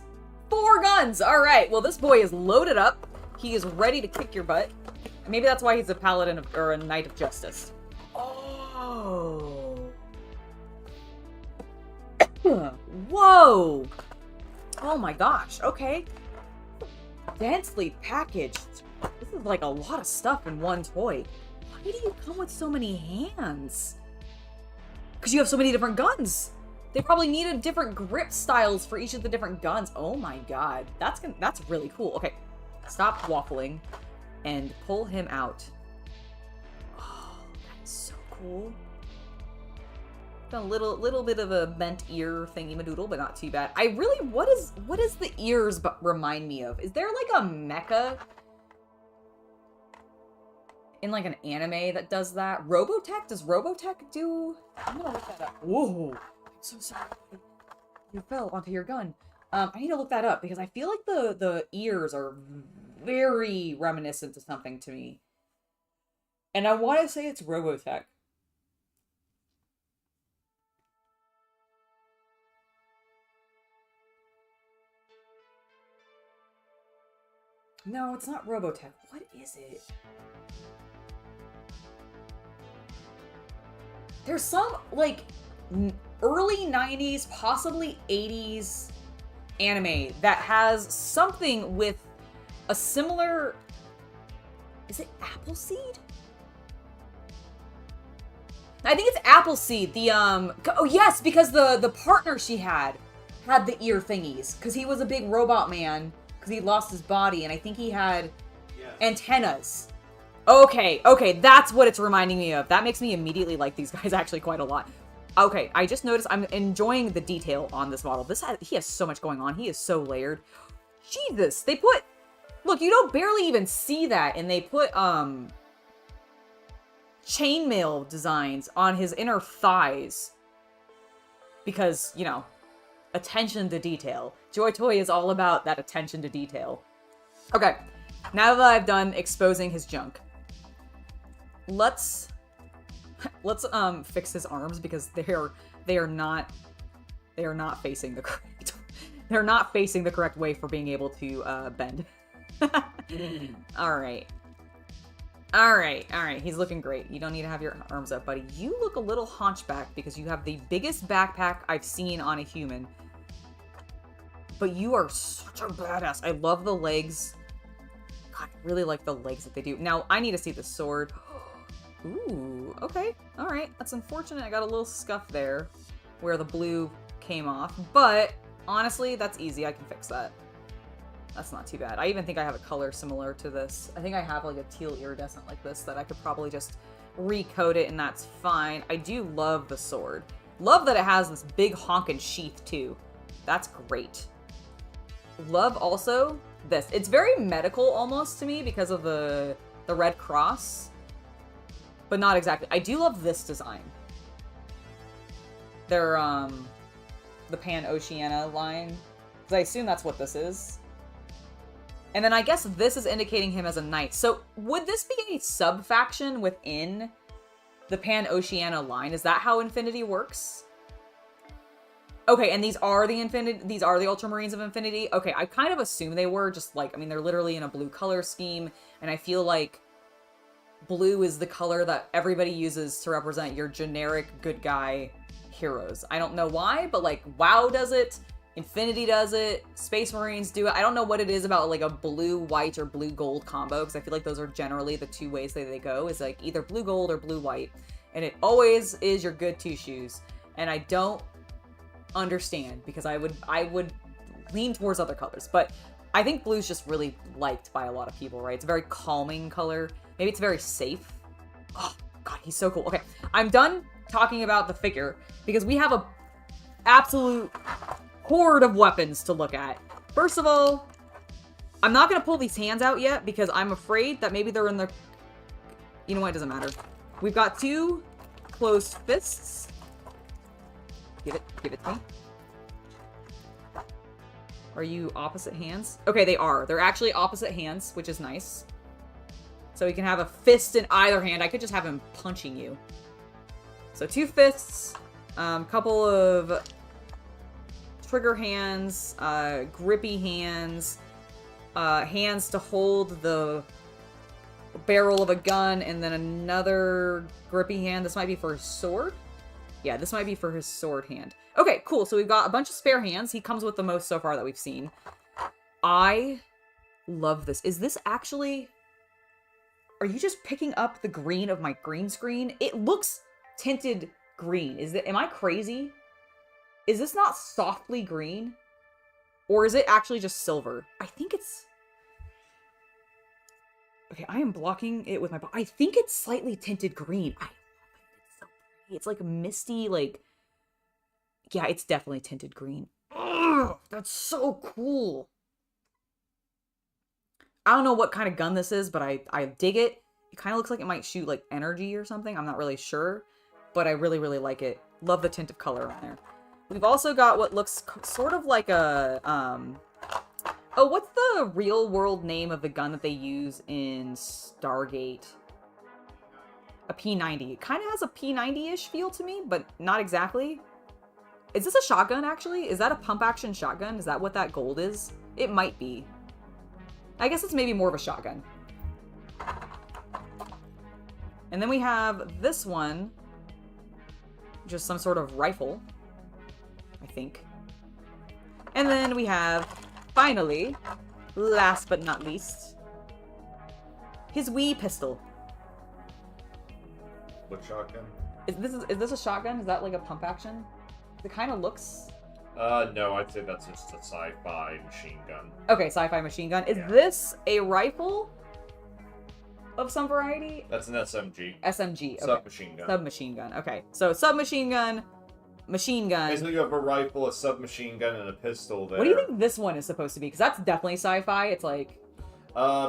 4 guns! Alright, well this boy is loaded up. He is ready to kick your butt. Maybe that's why he's a paladin or a Knight of Justice. Oh. Whoa! Oh my gosh, okay. Densely packaged. This is like a lot of stuff in one toy. Why do you come with so many hands? Because you have so many different guns. They probably needed different grip styles for each of the different guns. Oh my god. That's really cool. Okay, stop waffling and pull him out. Oh, that's so cool. Got a little bit of a bent ear thingy-madoodle, but not too bad. I really, what is the ears remind me of? Is there like a mecha in like an anime that does that? Robotech? Does Robotech do? I'm gonna look that up. Whoa, I'm so sorry. You fell onto your gun. I need to look that up because I feel like the ears are very reminiscent of something to me. And I want to say it's Robotech. No, it's not Robotech. What is it? There's some, like, early 90s, possibly 80s anime that has something with a similar... Is it Appleseed? I think it's Appleseed. The, Oh, yes, because the partner she had the ear thingies. Because he was a big robot man. Because he lost his body, and I think he had antennas. Okay, that's what it's reminding me of. That makes me immediately like these guys actually quite a lot. Okay, I just noticed I'm enjoying the detail on this model. He has so much going on. He is so layered. Jesus, they put... Look, you don't barely even see that, and they put, chainmail designs on his inner thighs. Because, you know, attention to detail. JoyToy is all about that attention to detail. Okay, now that I've done exposing his junk, let's fix his arms because they are not facing the correct they're not facing the correct way for being able to bend. All right. All right. He's looking great. You don't need to have your arms up, buddy. You look a little hunchback because you have the biggest backpack I've seen on a human. But you are such a badass. I love the legs. God, I really like the legs that they do. Now, I need to see the sword. Ooh, okay. All right. That's unfortunate. I got a little scuff there where the blue came off. But honestly, that's easy. I can fix that. That's not too bad. I even think I have a color similar to this. I think I have like a teal iridescent like this that I could probably just recoat it and that's fine. I do love the sword. Love that it has this big honkin' sheath too. That's great. Love also this. It's very medical almost to me because of the Red Cross. But not exactly. I do love this design. They're the Pan-Oceania line. Because I assume that's what this is. And then I guess this is indicating him as a knight. So would this be a sub-faction within the Pan-Oceania line? Is that how Infinity works? Okay, and these are the Ultramarines of Infinity? Okay, I kind of assumed they were, just like, I mean, they're literally in a blue color scheme, and I feel like blue is the color that everybody uses to represent your generic good guy heroes. I don't know why, but like, WoW does it. Infinity does it, Space Marines do it. I don't know what it is about like a blue-white or blue-gold combo, because I feel like those are generally the two ways that they go, is like either blue-gold or blue-white. And it always is your good two shoes. And I don't understand, because I would lean towards other colors. But I think blue's just really liked by a lot of people, right? It's a very calming color. Maybe it's very safe. Oh, God, he's so cool. Okay, I'm done talking about the figure, because we have a absolute horde of weapons to look at. First of all, I'm not going to pull these hands out yet because I'm afraid that maybe they're in the... You know what? It doesn't matter. We've got two closed fists. Give it to me. Are you opposite hands? Okay, they are. They're actually opposite hands, which is nice. So we can have a fist in either hand. I could just have him punching you. So two fists, couple of trigger hands, grippy hands, hands to hold the barrel of a gun, and then another grippy hand. This might be for his sword. Yeah, this might be for his sword hand. Okay, cool. So we've got a bunch of spare hands. He comes with the most so far that we've seen. I love this. Is this actually... Are you just picking up the green of my green screen? It looks tinted green. Am I crazy? Is this not softly green? Or is it actually just silver? I think it's... Okay, I am blocking it with my... I think it's slightly tinted green. I love it. It's so pretty. It's like a misty, like... Yeah, it's definitely tinted green. Ugh, that's so cool. I don't know what kind of gun this is, but I dig it. It kind of looks like it might shoot, like, energy or something. I'm not really sure. But I really, really like it. Love the tint of color on there. We've also got what looks sort of like a, Oh, what's the real world name of the gun that they use in Stargate? A P90. It kind of has a P90-ish feel to me, but not exactly. Is this a shotgun, actually? Is that a pump-action shotgun? Is that what that gold is? It might be. I guess it's maybe more of a shotgun. And then we have this one. Just some sort of rifle. I think. And then we have, finally, last but not least, his Wii pistol. What shotgun? Is this a shotgun? Is that like a pump action? It kind of looks... No, I'd say that's just a sci-fi machine gun. Okay, sci-fi machine gun. Is this a rifle of some variety? That's an SMG. SMG, okay. Submachine gun. Submachine gun, okay. So, submachine gun, machine gun. Basically, you have a rifle, a submachine gun, and a pistol there. What do you think this one is supposed to be? Because that's definitely sci-fi. It's like...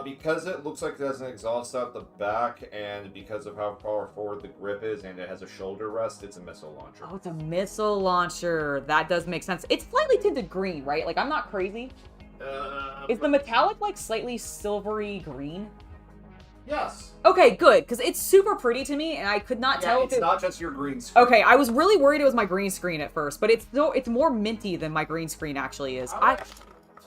Because it looks like it has an exhaust out the back, and because of how far forward the grip is, and it has a shoulder rest, it's a missile launcher. Oh, it's a missile launcher. That does make sense. It's slightly tinted green, right? Like, I'm not crazy. Is the metallic, like, slightly silvery green? Yes. Okay, good, because it's super pretty to me, and I could not tell if it's not just your green screen. Okay, I was really worried it was my green screen at first, but it's more minty than my green screen actually is. To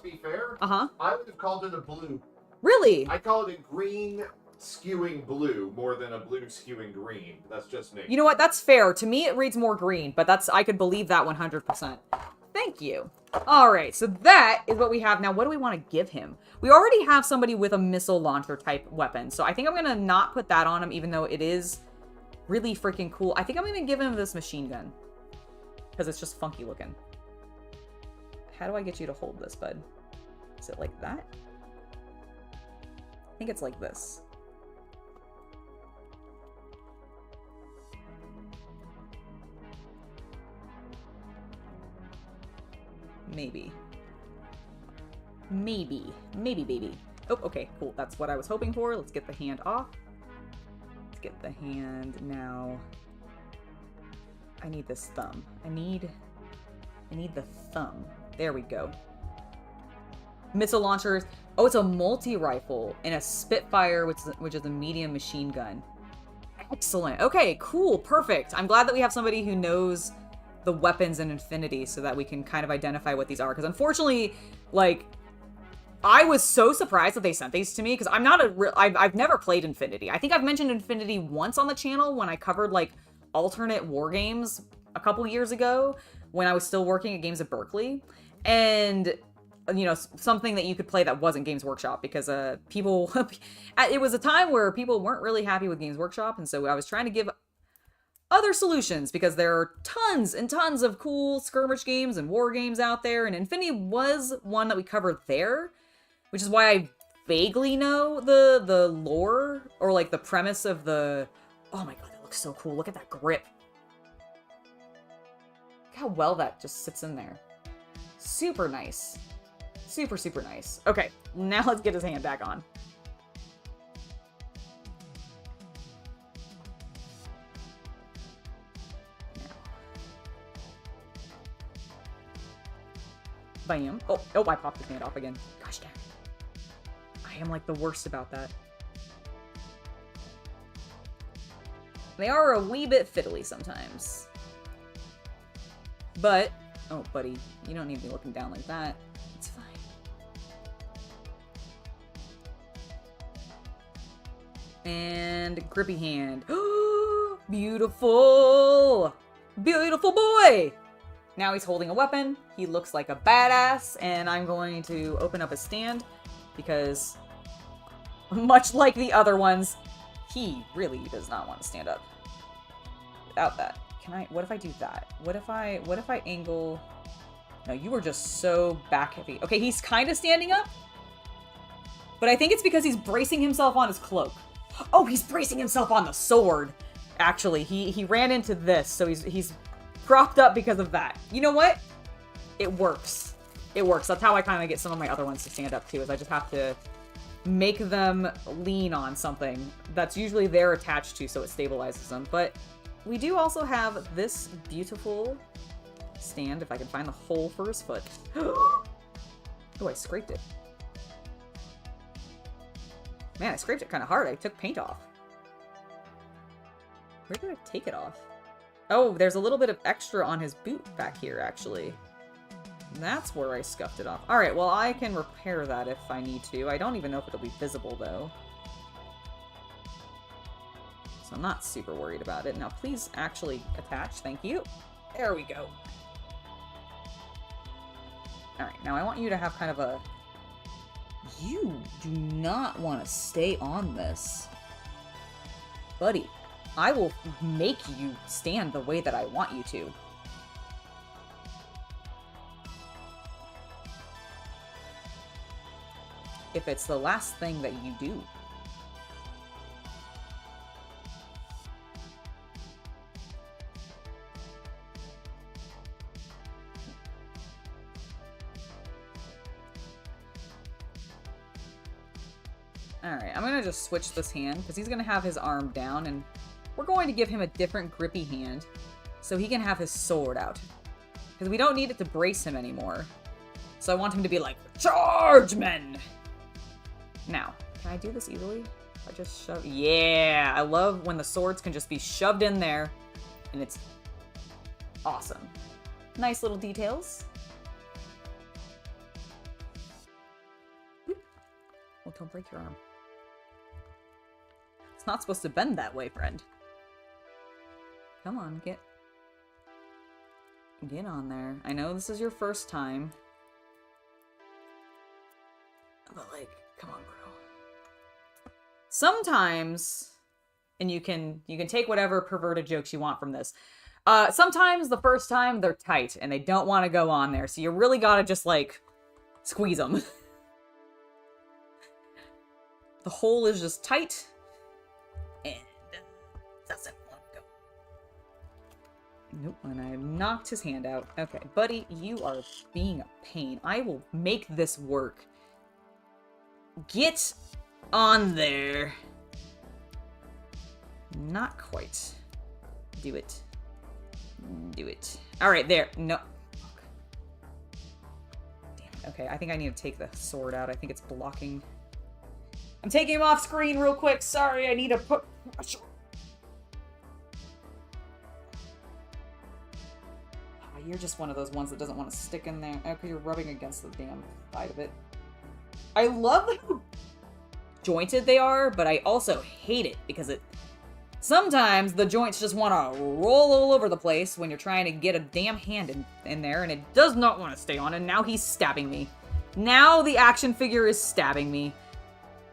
be fair, Uh-huh. I would have called it a blue. Really? I call it a green skewing blue more than a blue skewing green. That's just me. You know what? That's fair. To me, it reads more green, but I could believe that 100%. Thank you. All right, so that is what we have. Now, what do we want to give him? We already have somebody with a missile launcher type weapon, so I think I'm going to not put that on him, even though it is really freaking cool. I think I'm going to give him this machine gun, because it's just funky looking. How do I get you to hold this, bud? Is it like that? I think it's like this. Maybe. Maybe. Maybe, baby. Oh, okay, cool. That's what I was hoping for. Let's get the hand off. Let's get the hand now. I need this thumb. I need the thumb. There we go. Missile launchers. Oh, it's a multi-rifle and a Spitfire, which is a medium machine gun. Excellent. Okay, cool. Perfect. I'm glad that we have somebody who knows the weapons in Infinity so that we can kind of identify what these are. Because unfortunately, like, I was so surprised that they sent these to me because I'm not I've never played Infinity. I think I've mentioned Infinity once on the channel when I covered, like, alternate war games a couple years ago when I was still working at Games at Berkeley. And, you know, something that you could play that wasn't Games Workshop because people, it was a time where people weren't really happy with Games Workshop. And so I was trying to give other solutions because there are tons and tons of cool skirmish games and war games out there. And Infinity was one that we covered there, which is why I vaguely know the lore or like the premise of the, oh my God, that looks so cool. Look at that grip. Look how well that just sits in there. Super nice. Super, super nice. Okay, now let's get his hand back on. Bam. Oh, I popped his hand off again. Gosh dang. I am like the worst about that. They are a wee bit fiddly sometimes. But, oh buddy, you don't need to be looking down like that. It's fine. And grippy hand. Beautiful! Beautiful boy! Now he's holding a weapon. He looks like a badass, and I'm going to open up his stand because, much like the other ones, he really does not want to stand up. Without that, what if I do that? What if I angle? No, you were just so back heavy. Okay, he's kind of standing up, but I think it's because he's bracing himself on his cloak. Oh, he's bracing himself on the sword. Actually, he ran into this, so he's propped up because of that. You know what? It works. It works. That's how I kind of get some of my other ones to stand up too, is I just have to make them lean on something that's usually they're attached to so it stabilizes them. But we do also have this beautiful stand, if I can find the hole for his foot. Oh, I scraped it. Man, I scraped it kind of hard. I took paint off. Where did I take it off? Oh, there's a little bit of extra on his boot back here, actually. That's where I scuffed it off. Alright, well, I can repair that if I need to. I don't even know if it'll be visible, though. So I'm not super worried about it. Now, please actually attach. Thank you. There we go. Alright, now I want you to have kind of a... You do not want to stay on this. Buddy. I will make you stand the way that I want you to. If it's the last thing that you do. Alright, I'm gonna just switch this hand, because he's gonna have his arm down, and we're going to give him a different grippy hand so he can have his sword out. Because we don't need it to brace him anymore. So I want him to be like, charge, men! Now, can I do this easily? If I just shove... Yeah! I love when the swords can just be shoved in there, and it's awesome. Nice little details. Oh, don't break your arm. It's not supposed to bend that way, friend. Come on, get on there. I know this is your first time. But, like, come on, bro. Sometimes, and you can take whatever perverted jokes you want from this. Sometimes the first time they're tight and they don't want to go on there. So you really gotta just, like, squeeze them. The hole is just tight. And doesn't want to go. Nope, and I knocked his hand out. Okay, buddy, you are being a pain. I will make this work. Get on there. Not quite. Do it. Do it. Alright, there. No. Damn it. Okay, I think I need to take the sword out. I think it's blocking. I'm taking him off screen real quick. Sorry, I need to put pressure. Oh, you're just one of those ones that doesn't want to stick in there. Okay, you're rubbing against the damn side of it. I love how jointed they are, but I also hate it because sometimes the joints just want to roll all over the place when you're trying to get a damn hand in there, and it does not want to stay on, and now he's stabbing me. Now the action figure is stabbing me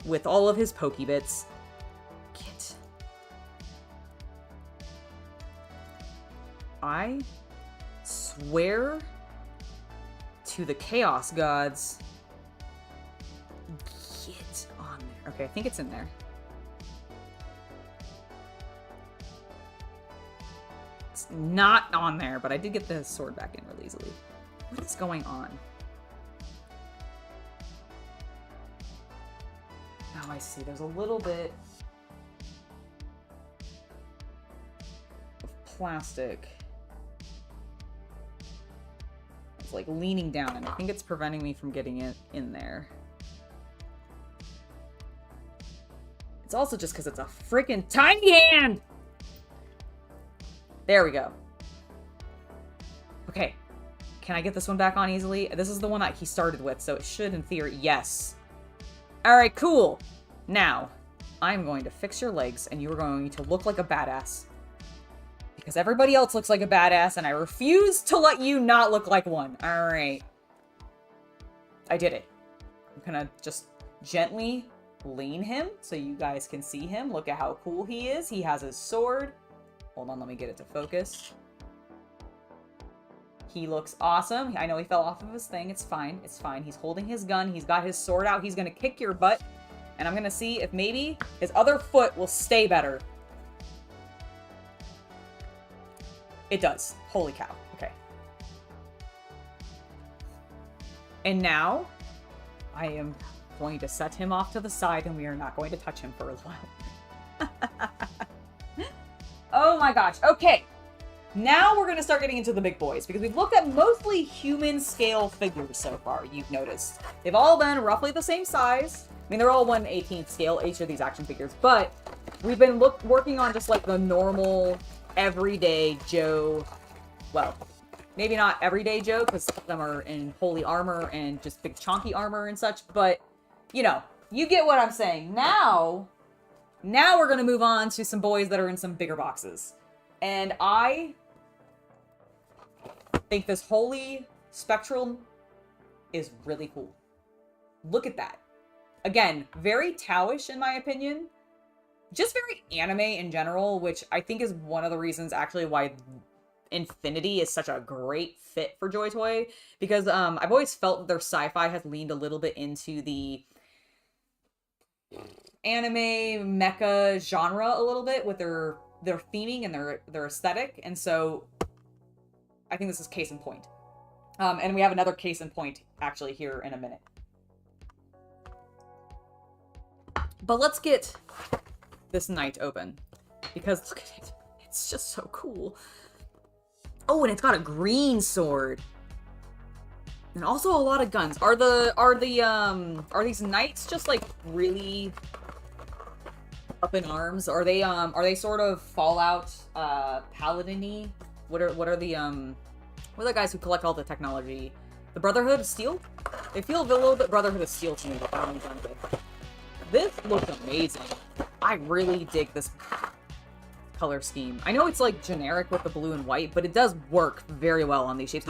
with all of his pokey bits. Get. I swear to the Chaos Gods. Get on there. Okay, I think it's in there. It's not on there, but I did get the sword back in really easily. What is going on? Oh, I see. There's a little bit of plastic. It's like leaning down, and I think it's preventing me from getting it in there. It's also just because it's a freaking tiny hand! There we go. Okay. Can I get this one back on easily? This is the one that he started with, so it should, in theory, yes. Alright, cool. Now, I'm going to fix your legs, and you're going to look like a badass. Because everybody else looks like a badass, and I refuse to let you not look like one. Alright. I did it. I'm gonna just gently lean him so you guys can see him. Look at how cool he is. He has his sword. Hold on, let me get it to focus. He looks awesome. I know he fell off of his thing. It's fine. It's fine. He's holding his gun. He's got his sword out. He's gonna kick your butt. And I'm gonna see if maybe his other foot will stay better. It does. Holy cow. Okay. And now, I am going to set him off to the side, and we are not going to touch him for a while. Oh my gosh. Okay. Now we're going to start getting into the big boys, because we've looked at mostly human scale figures so far, you've noticed. They've all been roughly the same size. I mean, they're all 1/18th scale, each of these action figures, but we've been working on just like the normal, everyday Joe. Well, maybe not everyday Joe, because some of them are in holy armor and just big chonky armor and such, but, you know, you get what I'm saying. Now we're going to move on to some boys that are in some bigger boxes. And I think this holy spectral is really cool. Look at that. Again, very Tao-ish in my opinion. Just very anime in general, which I think is one of the reasons actually why Infinity is such a great fit for JoyToy. Because I've always felt that their sci-fi has leaned a little bit into the anime mecha genre a little bit with their theming and their aesthetic, and so I think this is case in point. And we have another case in point actually here in a minute. But let's get this knight open, because look at it. It's just so cool. Oh, and it's got a green sword. And also a lot of guns. Are these knights just like really up in arms? Are they sort of Fallout paladin-y? What are the guys who collect all the technology? The Brotherhood of Steel? They feel a little bit Brotherhood of Steel to me, but I don't know. This looks amazing. I I really dig this color scheme. I know it's like generic with the blue and white, but it does work very well on these shapes.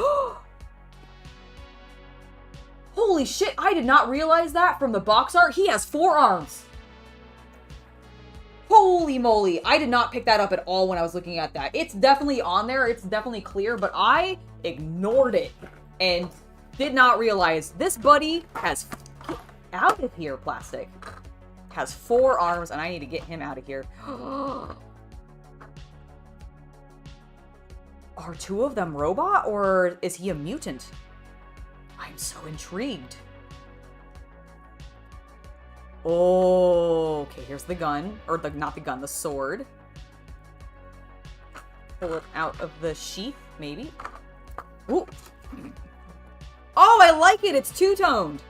Holy shit, I did not realize that from the box art. He has 4 arms. Holy moly, I did not pick that up at all when I was looking at that. It's definitely on there, it's definitely clear, but I ignored it and did not realize this buddy has... Get out of here, plastic. Has 4 arms, and I need to get him out of here. Are 2 of them robot, or is he a mutant? I'm so intrigued. Oh, okay, here's the gun. Or not the gun, the sword. Pull it out of the sheath, maybe. Ooh. Oh, I like it! It's two-toned!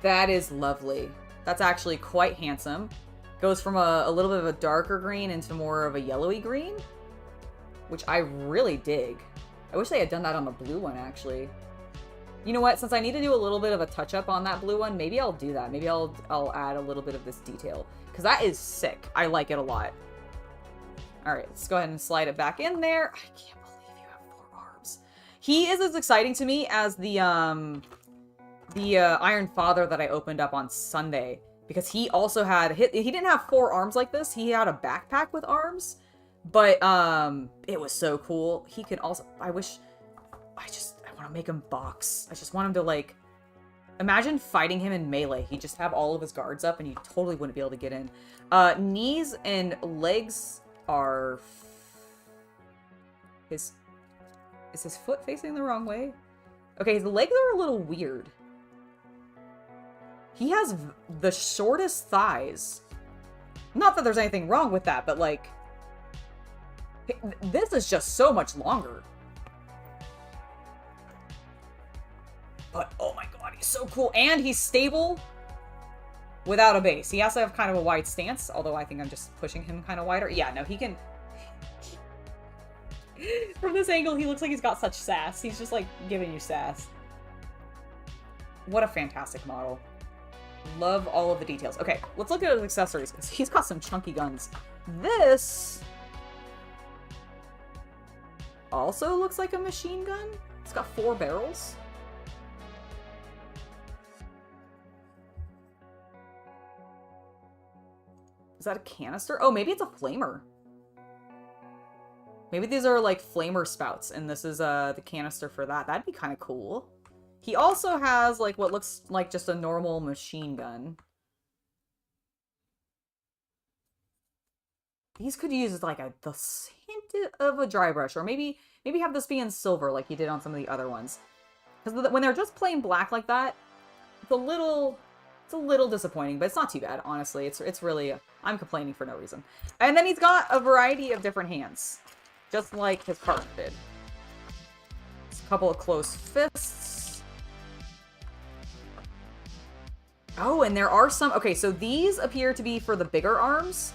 That is lovely. That's actually quite handsome. Goes from a little bit of a darker green into more of a yellowy green, which I really dig. I wish they had done that on the blue one, actually. You know what? Since I need to do a little bit of a touch-up on that blue one, maybe I'll do that. Maybe I'll add a little bit of this detail. Because that is sick. I like it a lot. Alright, let's go ahead and slide it back in there. I can't believe you have 4 arms. He is as exciting to me as the Iron Father that I opened up on Sunday. Because he also had... He didn't have 4 arms like this. He had a backpack with arms. But, it was so cool. He can also... I want to make him box. I just want him to, like... Imagine fighting him in melee. He'd just have all of his guards up and you totally wouldn't be able to get in. Knees and legs are... Is his foot facing the wrong way? Okay, his legs are a little weird. He has the shortest thighs. Not that there's anything wrong with that, but, like... This is just so much longer. But, oh my god, he's so cool. And he's stable without a base. He has to have kind of a wide stance, although I think I'm just pushing him kind of wider. Yeah, no, he can... From this angle, he looks like he's got such sass. He's just, like, giving you sass. What a fantastic model. Love all of the details. Okay, let's look at his accessories, because he's got some chunky guns. This... also looks like a machine gun. It's got 4 barrels. Is that a canister? Oh, maybe it's a flamer. Maybe these are like flamer spouts, and this is the canister for that. That'd be kind of cool. He also has like what looks like just a normal machine gun. These could use like the hint of a dry brush, or maybe have this be in silver like he did on some of the other ones. Because when they're just plain black like that, it's a little disappointing, but it's not too bad, honestly. It's really... I'm complaining for no reason. And then he's got a variety of different hands, just like his partner did. Just a couple of closed fists. Oh, and there are some... Okay, so these appear to be for the bigger arms,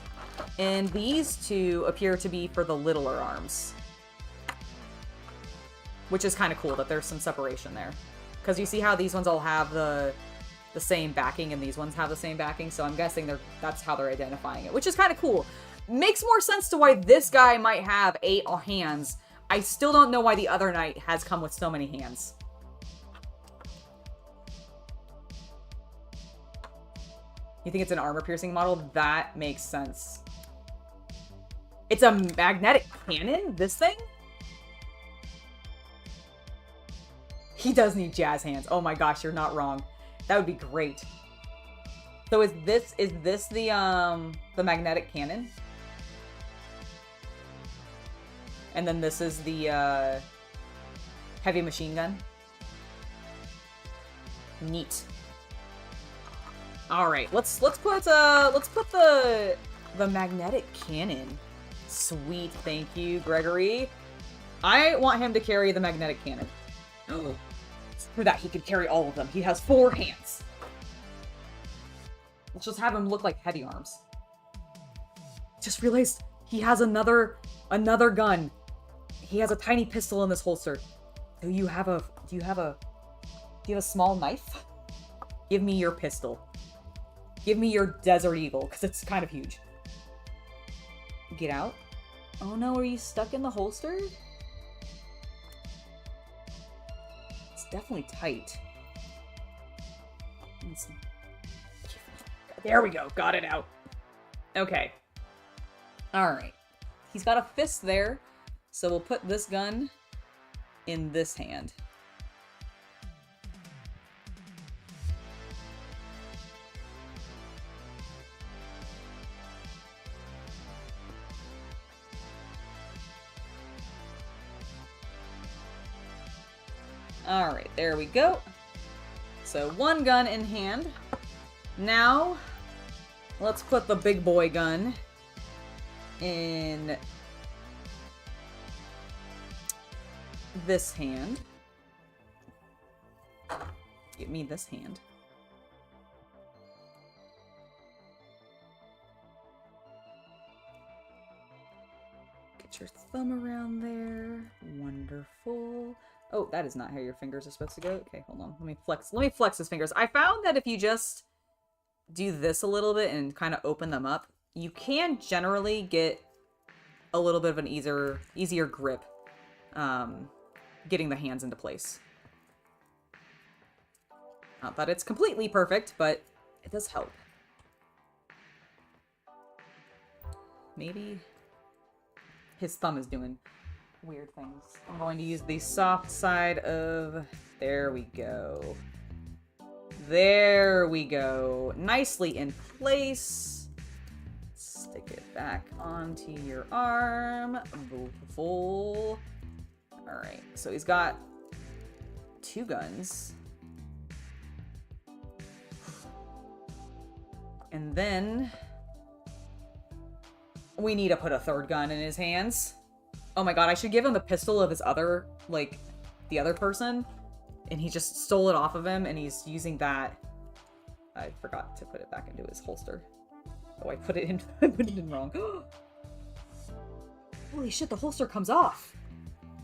and these two appear to be for the littler arms. Which is kind of cool that there's some separation there. Because you see how these ones all have the same backing and these ones have the same backing, so I'm guessing that's how they're identifying it, which is kind of cool. Makes more sense to why this guy might have 8 hands. I still don't know why the other knight has come with so many hands. You think it's an armor-piercing model? That makes sense. It's a magnetic cannon? This thing? He does need jazz hands. Oh my gosh, you're not wrong. That would be great. So is this the magnetic cannon? And then this is the heavy machine gun. Neat. All right, let's put the magnetic cannon. Sweet, thank you, Gregory. I want him to carry the magnetic cannon. Oh. For that, he could carry all of them. He has 4 hands. Let's just have him look like heavy arms. Just realized he has another gun. He has a tiny pistol in this holster. Do you have a small knife? Give me your pistol. Give me your Desert Eagle, because it's kind of huge. Get out. Oh no, are you stuck in the holster? It's definitely tight. There we go. Got it out. Okay. Alright. He's got a fist there, so we'll put this gun in this hand. Alright, there we go. So one gun in hand. Now, let's put the big boy gun in this hand. Give me this hand. Get your thumb around there. Wonderful. Oh, that is not how your fingers are supposed to go. Okay, hold on. Let me flex his fingers. I found that if you just do this a little bit and kind of open them up, you can generally get a little bit of an easier grip getting the hands into place. Not that it's completely perfect, but it does help. Maybe his thumb is doing weird things. I'm going to use the soft side of... There we go. There we go. Nicely in place. Stick it back onto your arm. Beautiful. Alright, so he's got 2 guns. And then we need to put a 3rd gun in his hands. Oh my god, I should give him the pistol of his other, like, the other person. And he just stole it off of him, and he's using that. I forgot to put it back into his holster. Oh, I put it in wrong. Holy shit, the holster comes off.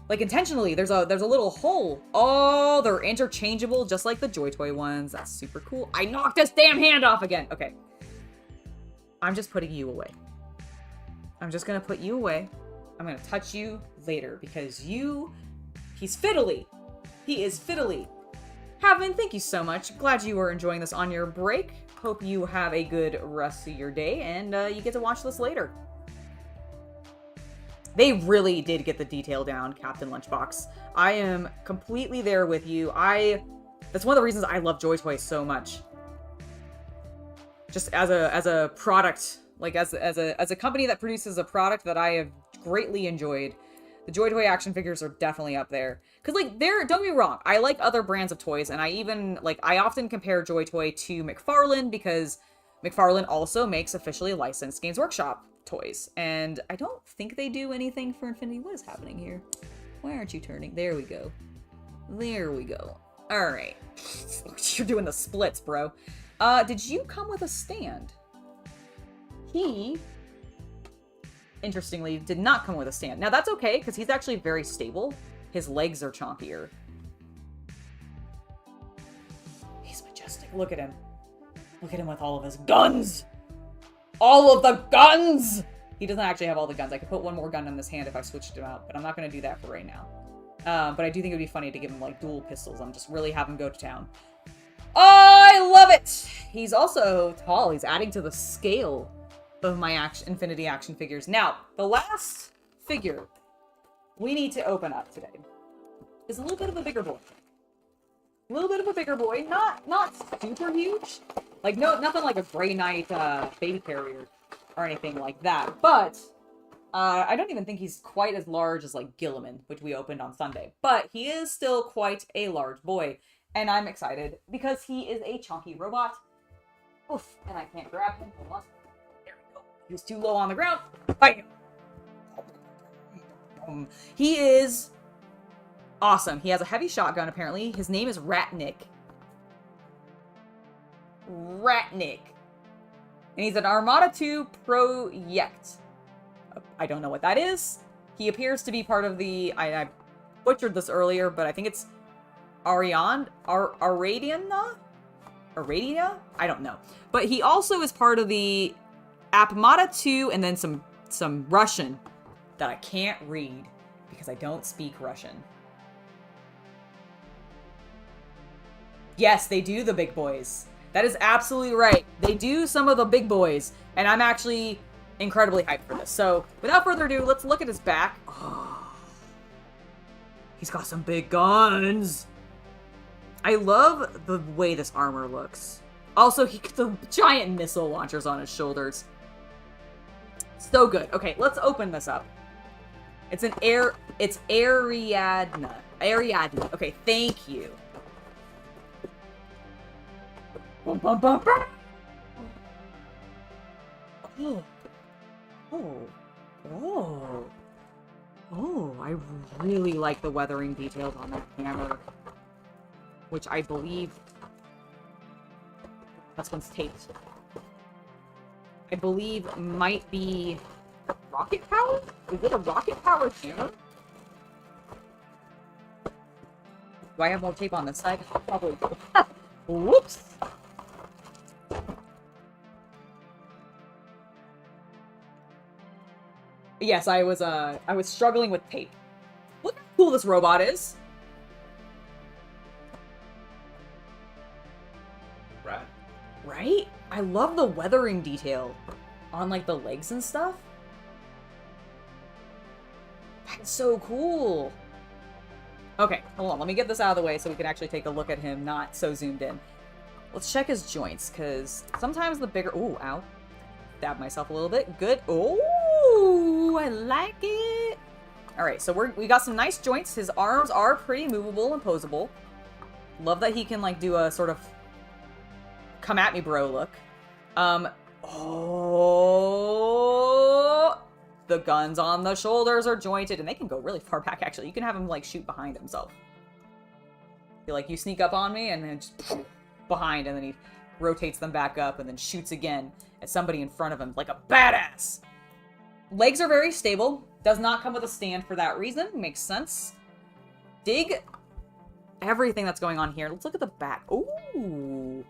Like, intentionally, there's a little hole. Oh, they're interchangeable, just like the JoyToy ones. That's super cool. I knocked this damn hand off again. Okay. I'm just putting you away. I'm just gonna put you away. I'm gonna touch you later because he's fiddly. He is fiddly. Havin, thank you so much. Glad you were enjoying this on your break. Hope you have a good rest of your day and you get to watch this later. They really did get the detail down, Captain Lunchbox. I am completely there with you. That's one of the reasons I love JoyToy so much. Just as a product, like as a company that produces a product that I have greatly enjoyed. The JoyToy action figures are definitely up there. Cause like don't get me wrong, I like other brands of toys, and I often compare JoyToy to McFarlane because McFarlane also makes officially licensed Games Workshop toys. And I don't think they do anything for Infinity. What is happening here? Why aren't you turning? There we go. There we go. Alright. You're doing the splits, bro. Did you come with a stand? He, interestingly, did not come with a stand. Now that's okay, because he's actually very stable. His legs are chonkier. He's majestic. Look at him. Look at him with all of his guns! All of the guns! He doesn't actually have all the guns. I could put one more gun in this hand if I switched him out, but I'm not going to do that for right now. But I do think it would be funny to give him, like, dual pistols and just really have him go to town. Oh, I love it! He's also tall. He's adding to the scale of my Infinity action figures. Now, the last figure we need to open up today is a little bit of a bigger boy. A little bit of a bigger boy. Not super huge. Like, nothing like a Grey Knight baby carrier or anything like that. But I don't even think he's quite as large as, like, Girlyman, which we opened on Sunday. But he is still quite a large boy. And I'm excited because he is a chunky robot. Oof, and I can't grab him. Hold on. There we go. He was too low on the ground. Fight him. He is awesome. He has a heavy shotgun, apparently. His name is Ratnik. Ratnik. And he's an Armada 2 Project. I don't know what that is. He appears to be part of the... I butchered this earlier, but I think it's Aradiana? Aradia? I don't know. But he also is part of the Apamata 2 and then some Russian that I can't read because I don't speak Russian. Yes, they do the big boys. That is absolutely right. They do some of the big boys, and I'm actually incredibly hyped for this. So, without further ado, let's look at his back. Oh, he's got some big guns. I love the way this armor looks. Also, he got the giant missile launchers on his shoulders. So good. Okay, let's open this up. It's Ariadne. Ariadne. Okay, thank you. Bum, bum, bum, bum. Oh. Oh. Oh. Oh, I really like the weathering details on that hammer. Which I believe... This one's taped. I believe might be rocket powered? Is it a rocket powered hammer? Do I have more tape on this side? Probably. Whoops! Yes, I was struggling with tape. Look how cool this robot is. Right. Right? I love the weathering detail on like the legs and stuff. That's so cool. Okay, hold on. Let me get this out of the way so we can actually take a look at him, not so zoomed in. Let's check his joints, because sometimes the bigger... Ooh, ow. Stab myself a little bit. Good. Ooh, I like it. All right, so we got some nice joints. His arms are pretty movable and posable. Love that he can like do a sort of come at me bro look. Oh, the guns on the shoulders are jointed and they can go really far back actually. You can have him like shoot behind himself. Feel like you sneak up on me and then just behind and then he rotates them back up and then shoots again at somebody in front of him like a badass. Legs are very stable. Does not come with a stand for that reason. Makes sense. Dig everything that's going on here. Let's look at the back. Ooh.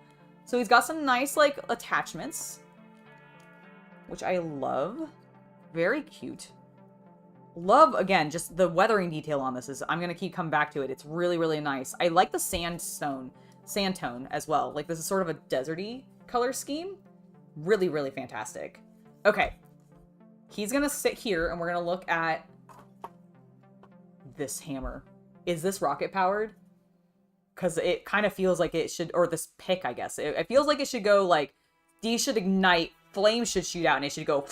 So he's got some nice, like, attachments. Which I love. Very cute. Love, again, just the weathering detail on this is... I'm going to keep coming back to it. It's really, really nice. I like the sand tone as well. Like, this is sort of a deserty color scheme. Really, really fantastic. Okay. He's going to sit here, and we're going to look at this hammer. Is this rocket-powered? Because it kind of feels like it should... Or this pick, I guess. It feels like it should go, like... These should ignite. Flames should shoot out, and it should go...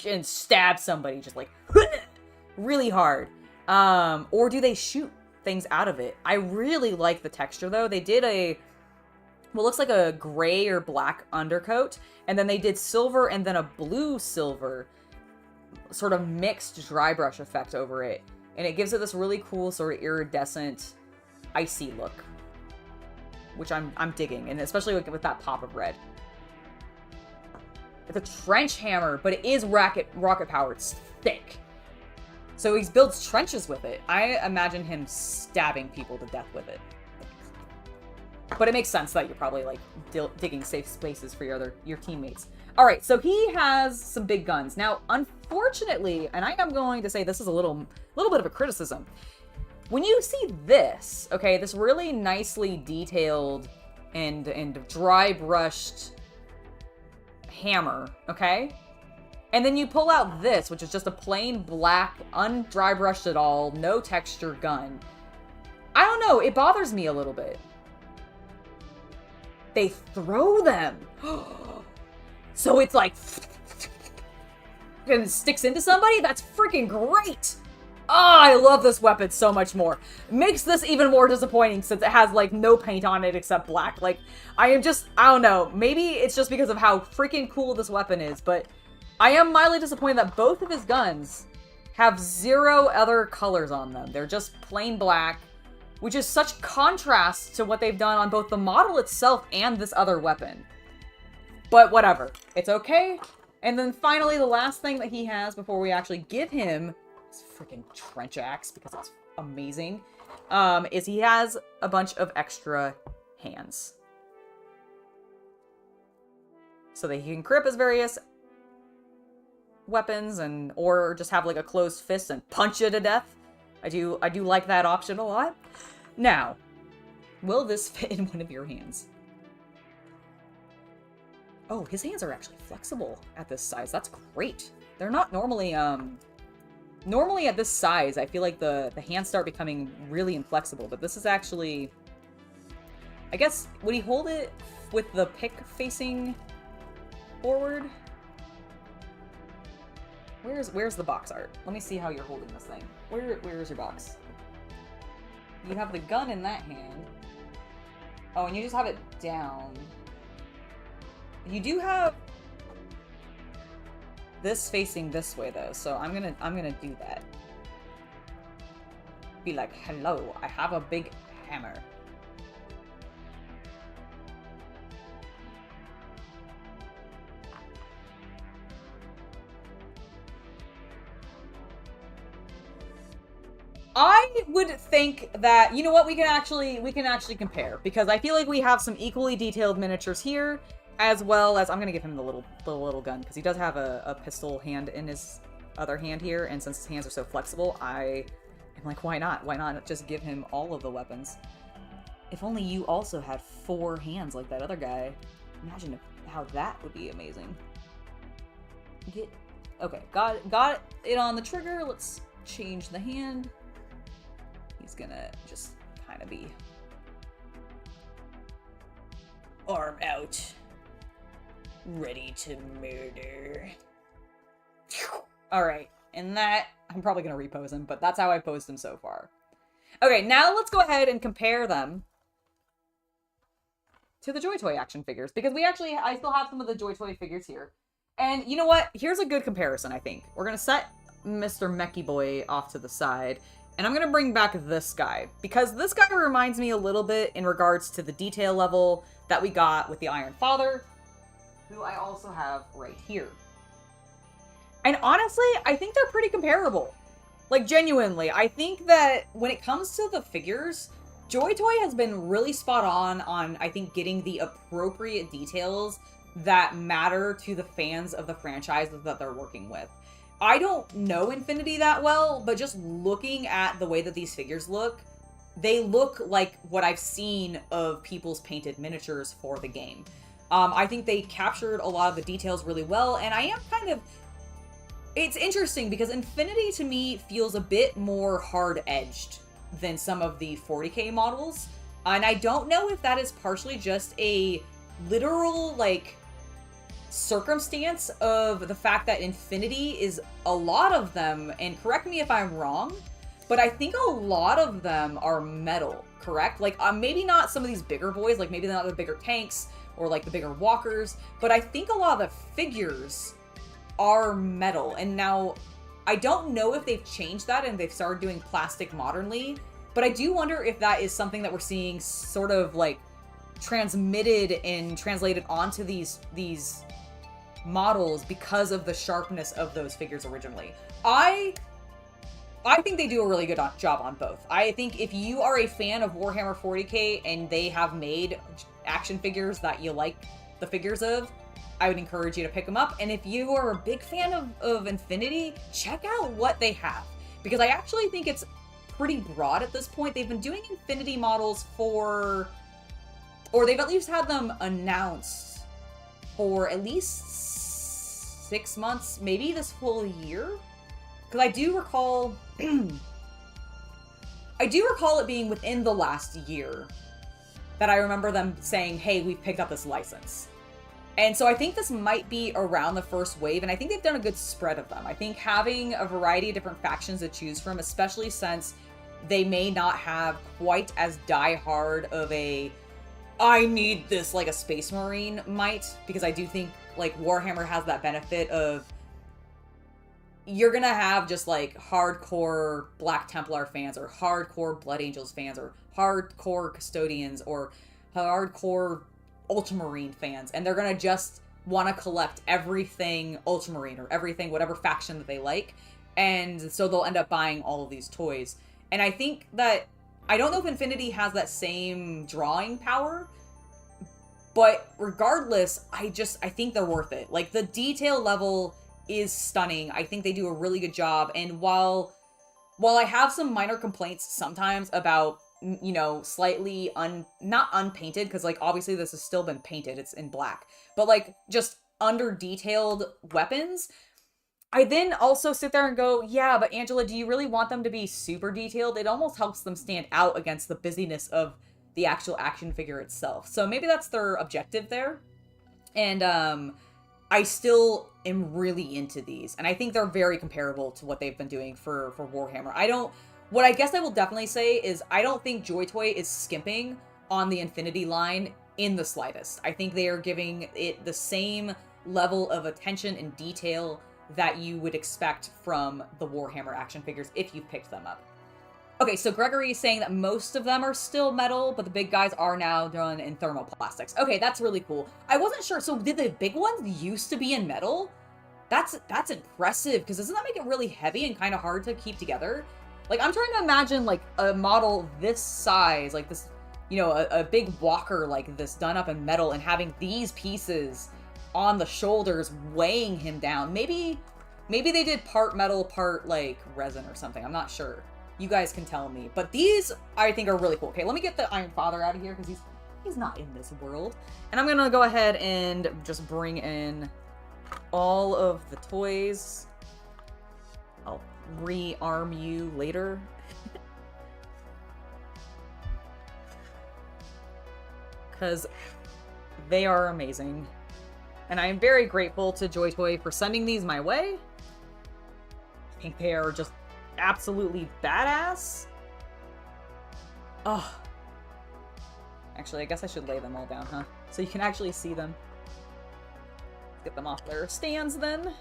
And stab somebody. Just, like... Really hard. Or do they shoot things out of it? I really like the texture, though. They did a... What looks like a gray or black undercoat. And then they did silver and then a blue-silver... sort of mixed dry brush effect over it. And it gives it this really cool sort of iridescent, icy look. Which I'm digging. And especially with that pop of red. It's a trench hammer, but it is rocket powered. It's thick. So he builds trenches with it. I imagine him stabbing people to death with it. But it makes sense that you're probably like digging safe spaces for your teammates. All right, so he has some big guns. Now, unfortunately, and I am going to say this is a little bit of a criticism. When you see this, okay, this really nicely detailed and dry brushed hammer, okay? And then you pull out this, which is just a plain black, undry brushed at all, no texture gun. I don't know, it bothers me a little bit. They throw them. So it's like... and sticks into somebody? That's freaking great! Oh, I love this weapon so much more. Makes this even more disappointing since it has, like, no paint on it except black. Like, I don't know. Maybe it's just because of how freaking cool this weapon is, but I am mildly disappointed that both of his guns have zero other colors on them. They're just plain black, which is such contrast to what they've done on both the model itself and this other weapon. But whatever. It's okay. And then finally, the last thing that he has before we actually give him his freaking trench axe, because it's amazing, is he has a bunch of extra hands. so that he can grip his various weapons or just have like a closed fist and punch you to death. I do like that option a lot. Now, will this fit in one of your hands? Oh, his hands are actually flexible at this size. That's great. They're not normally, normally at this size, I feel like the hands start becoming really inflexible, but this is actually, I guess, would he hold it with the pick facing forward? Where's the box art? Let me see how you're holding this thing. Where's your box? You have the gun in that hand. Oh, and you just have it down. You do have this facing this way though, so I'm gonna do that. Be like, hello, I have a big hammer. I would think that, you know what, we can actually compare, because I feel like we have some equally detailed miniatures here, as well as, I'm gonna give him the little gun, because he does have a pistol hand in his other hand here, and since his hands are so flexible, I'm like, why not? Why not just give him all of the weapons? If only you also had 4 hands like that other guy. Imagine how that would be amazing. Okay, got it on the trigger. Let's change the hand. He's gonna just kind of be arm out, ready to murder. Alright, and that, I'm probably gonna repose him, but that's how I posed him so far. Okay, now let's go ahead and compare them to the JoyToy action figures, because I still have some of the JoyToy figures here. And you know what? Here's a good comparison, I think. We're gonna set Mr. Mechie Boy off to the side, and I'm gonna bring back this guy, because this guy reminds me a little bit in regards to the detail level that we got with the Iron Father, who I also have right here. And honestly, I think they're pretty comparable. Like, genuinely, I think that when it comes to the figures, JoyToy has been really spot on, I think, getting the appropriate details that matter to the fans of the franchises that they're working with. I don't know Infinity that well, but just looking at the way that these figures look, they look like what I've seen of people's painted miniatures for the game. I think they captured a lot of the details really well, and I am kind of... It's interesting because Infinity to me feels a bit more hard-edged than some of the 40k models, and I don't know if that is partially just a literal, like, circumstance of the fact that Infinity is a lot of them, and correct me if I'm wrong, but I think a lot of them are metal, correct? Like, maybe not some of these bigger boys, like maybe not the bigger tanks or like the bigger walkers, but I think a lot of the figures are metal. And now I don't know if they've changed that and they've started doing plastic modernly, but I do wonder if that is something that we're seeing sort of like transmitted and translated onto these models because of the sharpness of those figures originally. I think they do a really good job on both. I think if you are a fan of Warhammer 40k and they have made action figures that you like the figures of, I would encourage you to pick them up. And if you are a big fan of Infinity, check out what they have, because I actually think it's pretty broad at this point. They've been doing Infinity models or they've at least had them announced for at least 6 months, maybe this whole year. Because I do recall it being within the last year that I remember them saying, hey, we've picked up this license. And so I think this might be around the first wave, and I think they've done a good spread of them. I think having a variety of different factions to choose from, especially since they may not have quite as die-hard of a, I need this like a Space Marine might, because I do think like Warhammer has that benefit of you're gonna have just like hardcore Black Templar fans or hardcore Blood Angels fans or hardcore Custodians or hardcore Ultramarine fans, and they're gonna just want to collect everything Ultramarine or everything, whatever faction that they like, and so they'll end up buying all of these toys. And I think that, I don't know if Infinity has that same drawing power, But regardless, I think they're worth it. Like, the detail level is stunning. I think they do a really good job. And while I have some minor complaints sometimes about, you know, slightly not unpainted, because, like, obviously this has still been painted, it's in black, but, like, just under detailed weapons, I then also sit there and go, yeah, but Angela, do you really want them to be super detailed? It almost helps them stand out against the busyness of the actual action figure itself. So maybe that's their objective there. And I still am really into these. And I think they're very comparable to what they've been doing for Warhammer. What I guess I will definitely say is I don't think JoyToy is skimping on the Infinity line in the slightest. I think they are giving it the same level of attention and detail that you would expect from the Warhammer action figures if you picked them up. Okay, so Gregory is saying that most of them are still metal, but the big guys are now done in thermoplastics. Okay, that's really cool. I wasn't sure. So did the big ones used to be in metal? That's impressive, because doesn't that make it really heavy and kind of hard to keep together? Like, I'm trying to imagine, like, a model this size, like this, you know, a big walker like this done up in metal and having these pieces on the shoulders weighing him down. Maybe they did part metal, part, like, resin or something. I'm not sure. You guys can tell me. But these, I think, are really cool. Okay, let me get the Iron Father out of here, because he's not in this world. And I'm going to go ahead and just bring in all of the toys. I'll re-arm you later. Because they are amazing. And I am very grateful to JoyToy for sending these my way. I think they are just absolutely badass. Oh. Actually, I guess I should lay them all down, huh? So you can actually see them. Let's get them off their stands then.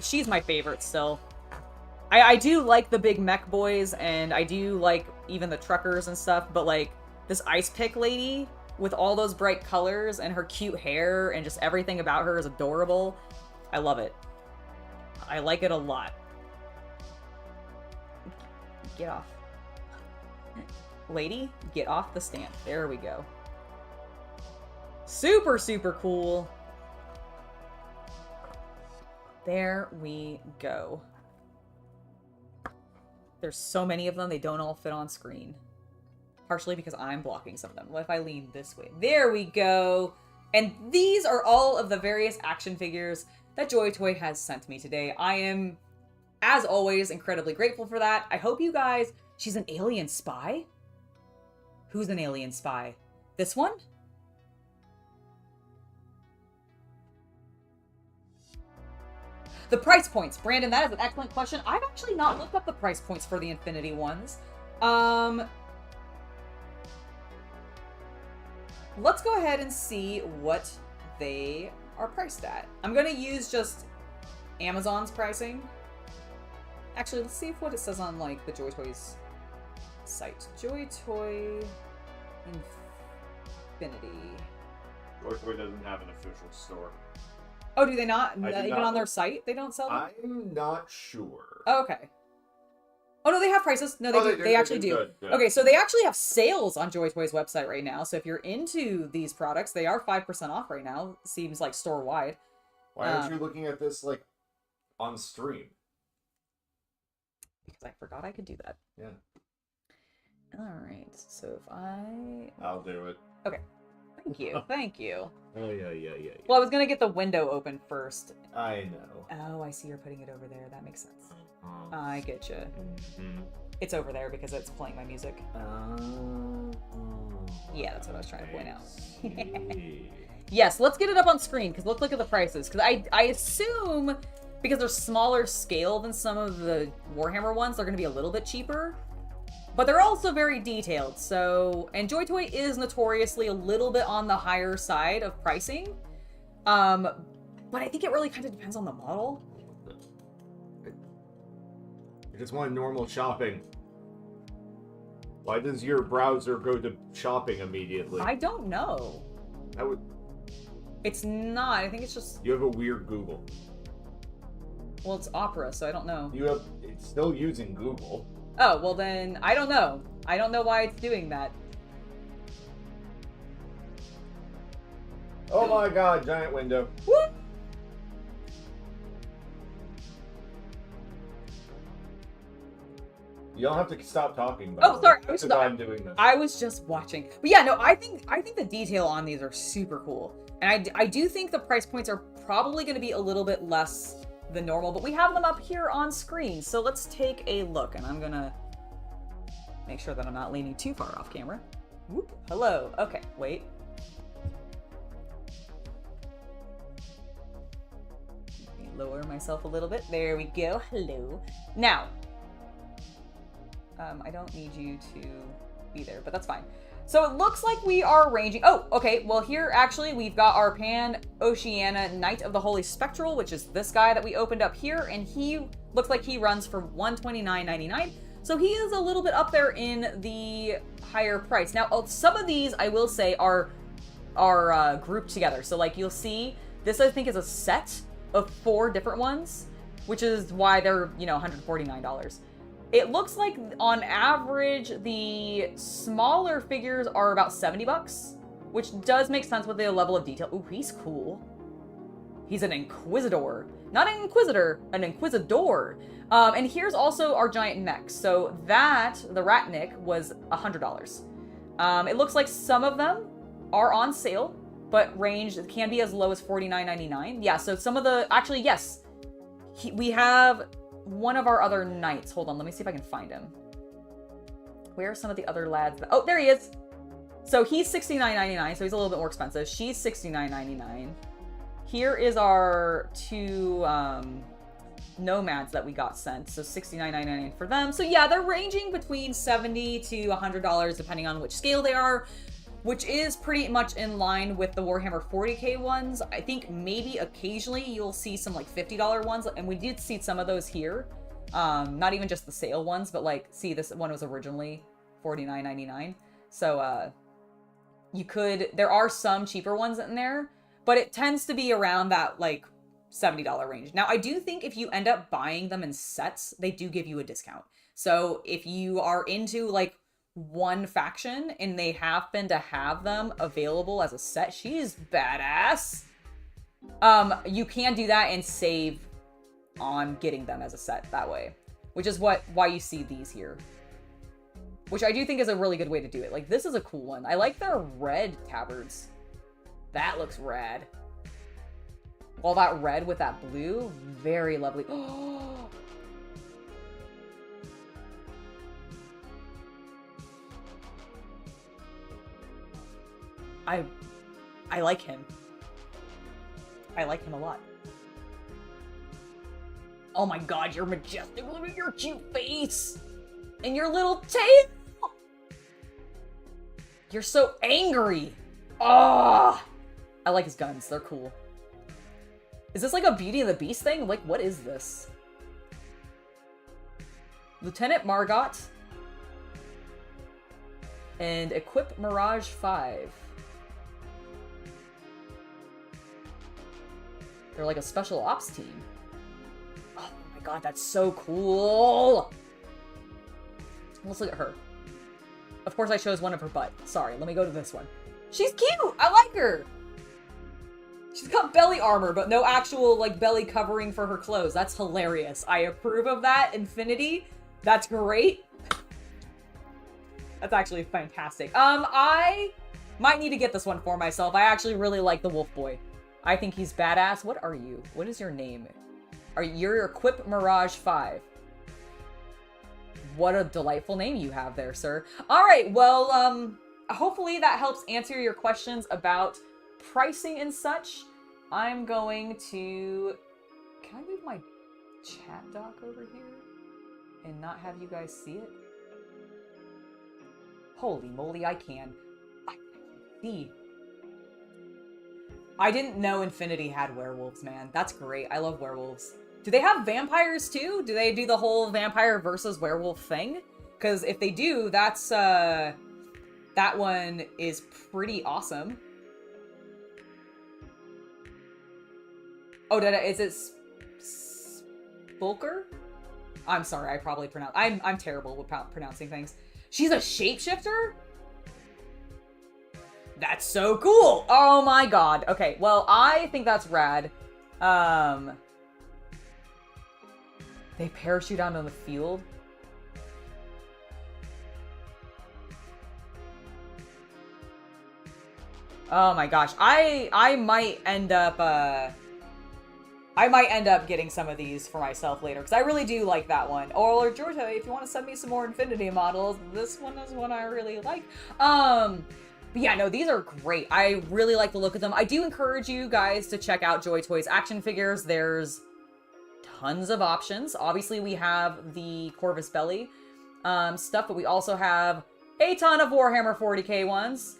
She's my favorite still. I do like the big mech boys, and I do like even the truckers and stuff, but like this ice pick lady with all those bright colors and her cute hair and just everything about her is adorable. I love it. I like it a lot. Get off. Lady, get off the stand. There we go. Super, super cool. There we go. There's so many of them, they don't all fit on screen. Partially because I'm blocking some of them. What if I lean this way? There we go. And these are all of the various action figures that JoyToy has sent me today. I am, as always, incredibly grateful for that. I hope you guys... She's an alien spy? Who's an alien spy? This one? The price points. Brandon, that is an excellent question. I've actually not looked up the price points for the Infinity ones. Let's go ahead and see what they are priced at. I'm going to use just Amazon's pricing. Actually, let's see what it says on, like, the JoyToy's site. JoyToy Infinity. JoyToy doesn't have an official store. Oh, do they not? Even not on their site, they don't sell them? I'm not sure. Oh, okay. Oh, no, they have prices. No, they do. They actually do. Good. Okay, so they actually have sales on JoyToy's website right now. So if you're into these products, they are 5% off right now. Seems like store-wide. Why aren't you looking at this, like, on stream? Because I forgot I could do that. Yeah. Alright, so if I... I'll do it. Okay. Thank you. Thank you. Oh, yeah. Well, I was going to get the window open first. I know. Oh, I see you're putting it over there. That makes sense. I get you. Mm-hmm. It's over there because it's playing my music. Yeah, that's what I was trying to point out. Yes, let's get it up on screen, because let's look at the prices. Because I assume, because they're smaller scale than some of the Warhammer ones, they're going to be a little bit cheaper. But they're also very detailed, so... And JoyToy is notoriously a little bit on the higher side of pricing. But I think it really kind of depends on the model. I just want normal shopping. Why does your browser go to shopping immediately? I don't know. It's not. I think it's just... You have a weird Google. Well, it's Opera, so I don't know. It's still using Google. Oh, well then, I don't know. I don't know why it's doing that. Oh my god, giant window. Whoop. You don't have to stop talking. By Oh, sorry. I'm doing this. I was just watching. But yeah, no, I think the detail on these are super cool. And I do think the price points are probably going to be a little bit less than normal, but we have them up here on screen. So let's take a look, and I'm going to make sure that I'm not leaning too far off camera. Whoop. Hello. Okay, wait. Let me lower myself a little bit. There we go. Hello. Now, I don't need you to be there, but that's fine. So it looks like we are ranging. Oh, okay. Well, here actually we've got our Pan Oceana Knight of the Holy Spectral, which is this guy that we opened up here, and he looks like he runs for $129.99. So he is a little bit up there in the higher price. Now, some of these I will say are grouped together. So like you'll see, this I think is a set of 4 different ones, which is why they're, you know, $149. It looks like on average, the smaller figures are about $70, which does make sense with the level of detail. Ooh, he's cool. He's an Inquisitor. Not an Inquisitor, an Inquisidor. And here's also our giant mech. So that, the Ratnik, was $100. It looks like some of them are on sale, but range can be as low as $49.99. Yeah, so some of the, actually, yes. We have one of our other knights. Hold on, let me see if I can find him. Where are some of the other lads? Oh, there he is. So he's $69.99, so he's a little bit more expensive. She's $69.99. Here is our 2 nomads that we got sent. So $69.99 for them. So yeah, they're ranging between $70 to $100 depending on which scale they are, which is pretty much in line with the Warhammer 40k ones. I think maybe occasionally you'll see some like $50 ones, and we did see some of those here. Not even just the sale ones, but like, see, this one was originally $49.99. So there are some cheaper ones in there, but it tends to be around that like $70 range. Now, I do think if you end up buying them in sets, they do give you a discount. So if you are into like one faction and they happen to have them available as a set, she's badass. You can do that and save on getting them as a set that way, which is why you see these here, which I do think is a really good way to do it. Like, this is a cool one. I like their red tabards. That looks rad. All that red with that blue, very lovely. I like him. I like him a lot. Oh my god, you're majestic. Look at your cute face. And your little tail. You're so angry. Oh, I like his guns. They're cool. Is this like a Beauty and the Beast thing? Like, what is this? Lieutenant Margot. And equip Mirage 5. They're like a special ops team. Oh my god, that's so cool! Let's look at her. Of course I chose one of her butt. Sorry, let me go to this one. She's cute! I like her! She's got belly armor, but no actual, like, belly covering for her clothes. That's hilarious. I approve of that, Infinity. That's great. That's actually fantastic. I might need to get this one for myself. I actually really like the Wolf Boy. I think he's badass. What are you? What is your name? You're Equip Mirage 5. What a delightful name you have there, sir. All right, well, hopefully that helps answer your questions about pricing and such. I'm going to... Can I move my chat dock over here and not have you guys see it? Holy moly, I can. I can see. I didn't know Infinity had werewolves, man. That's great. I love werewolves. Do they have vampires too? Do they do the whole vampire versus werewolf thing? Because if they do, that's, that one is pretty awesome. Oh, is it Spulker? I'm sorry, I probably pronounced... I'm terrible with pronouncing things. She's a shapeshifter? That's so cool. Oh my god. Okay, well, I think that's rad. They parachute out on the field. Oh my gosh. I might end up getting some of these for myself later, because I really do like that one. Or JoyToy, if you want to send me some more Infinity models, this one is one I really like. But yeah, no, these are great. I really like the look of them. I do encourage you guys to check out JoyToy's action figures. There's tons of options. Obviously, we have the Corvus Belli stuff, but we also have a ton of Warhammer 40k ones.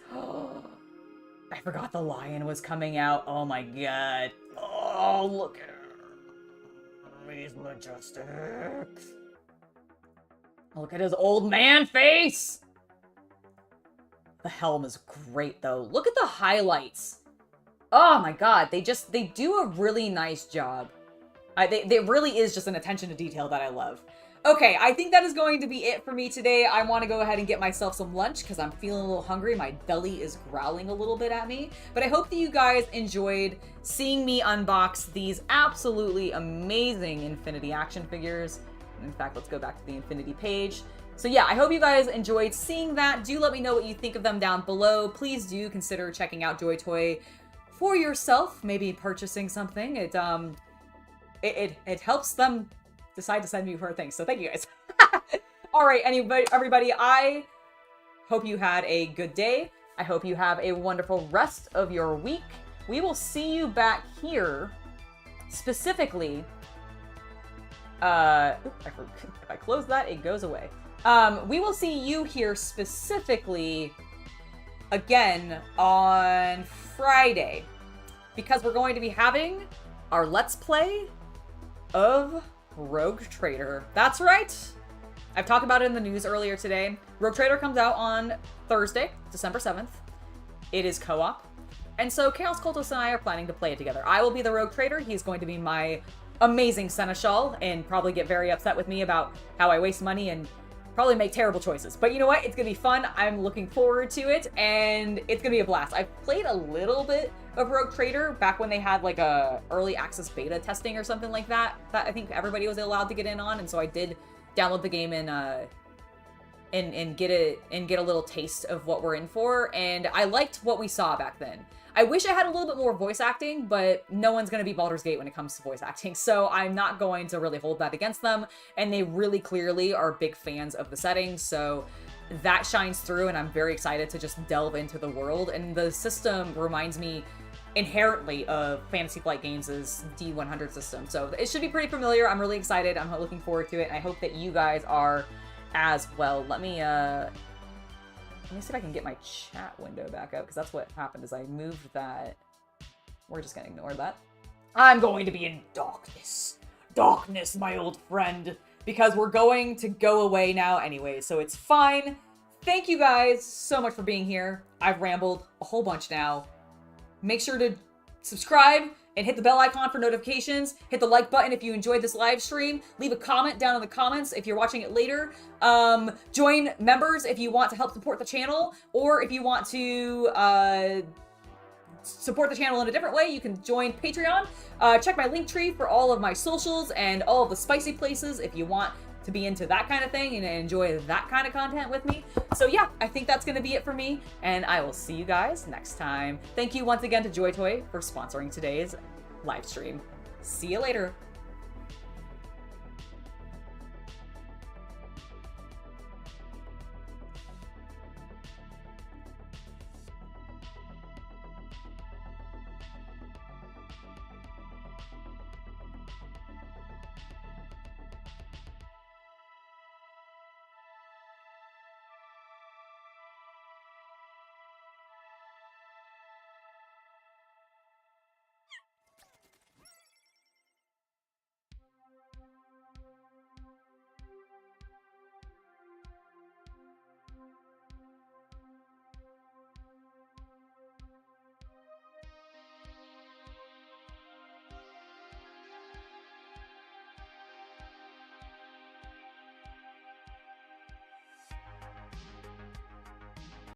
I forgot the lion was coming out. Oh my god. Oh, look at her. He's majestic. Look at his old man face. The helm is great, though. Look at the highlights. Oh my god. They do a really nice job. They really is just an attention to detail that I love. Okay, I think that is going to be it for me today. I want to go ahead and get myself some lunch because I'm feeling a little hungry. My belly is growling a little bit at me. But I hope that you guys enjoyed seeing me unbox these absolutely amazing Infinity action figures. In fact, let's go back to the Infinity page. So yeah, I hope you guys enjoyed seeing that. Do let me know what you think of them down below. Please do consider checking out JoyToy for yourself. Maybe purchasing something. It helps them decide to send me more things. So thank you guys. All right, everybody, I hope you had a good day. I hope you have a wonderful rest of your week. We will see you back here, specifically. If I close that, it goes away. We will see you here specifically again on Friday, because we're going to be having our Let's Play of Rogue Trader. That's right. I've talked about it in the news earlier today. Rogue Trader comes out on Thursday, December 7th. It is co-op. And so Chaos Cultist and I are planning to play it together. I will be the Rogue Trader. He's going to be my amazing Seneschal and probably get very upset with me about how I waste money and probably make terrible choices. But you know what? It's going to be fun. I'm looking forward to it, and it's going to be a blast. I've played a little bit of Rogue Trader back when they had like a early access beta testing or something like that I think everybody was allowed to get in on, and so I did download the game and get a little taste of what we're in for, and I liked what we saw back then. I wish I had a little bit more voice acting, but no one's going to be Baldur's Gate when it comes to voice acting, so I'm not going to really hold that against them, and they really clearly are big fans of the setting, so that shines through, and I'm very excited to just delve into the world, and the system reminds me inherently of Fantasy Flight Games' D100 system, so it should be pretty familiar. I'm really excited. I'm looking forward to it, and I hope that you guys are as well. Let me see if I can get my chat window back up, because that's what happened is I moved that. We're just gonna ignore that. I'm going to be in darkness. Darkness, my old friend, because we're going to go away now anyway, so it's fine. Thank you guys so much for being here. I've rambled a whole bunch now. Make sure to subscribe and hit the bell icon for notifications. Hit the like button if you enjoyed this live stream. Leave a comment down in the comments if you're watching it later. Join members if you want to help support the channel, or if you want to support the channel in a different way, you can join Patreon. Check my link tree for all of my socials and all of the spicy places if you want to be into that kind of thing and enjoy that kind of content with me. So yeah, I think that's going to be it for me, and I will see you guys next time. Thank you once again to JoyToy for sponsoring today's live stream. See you later.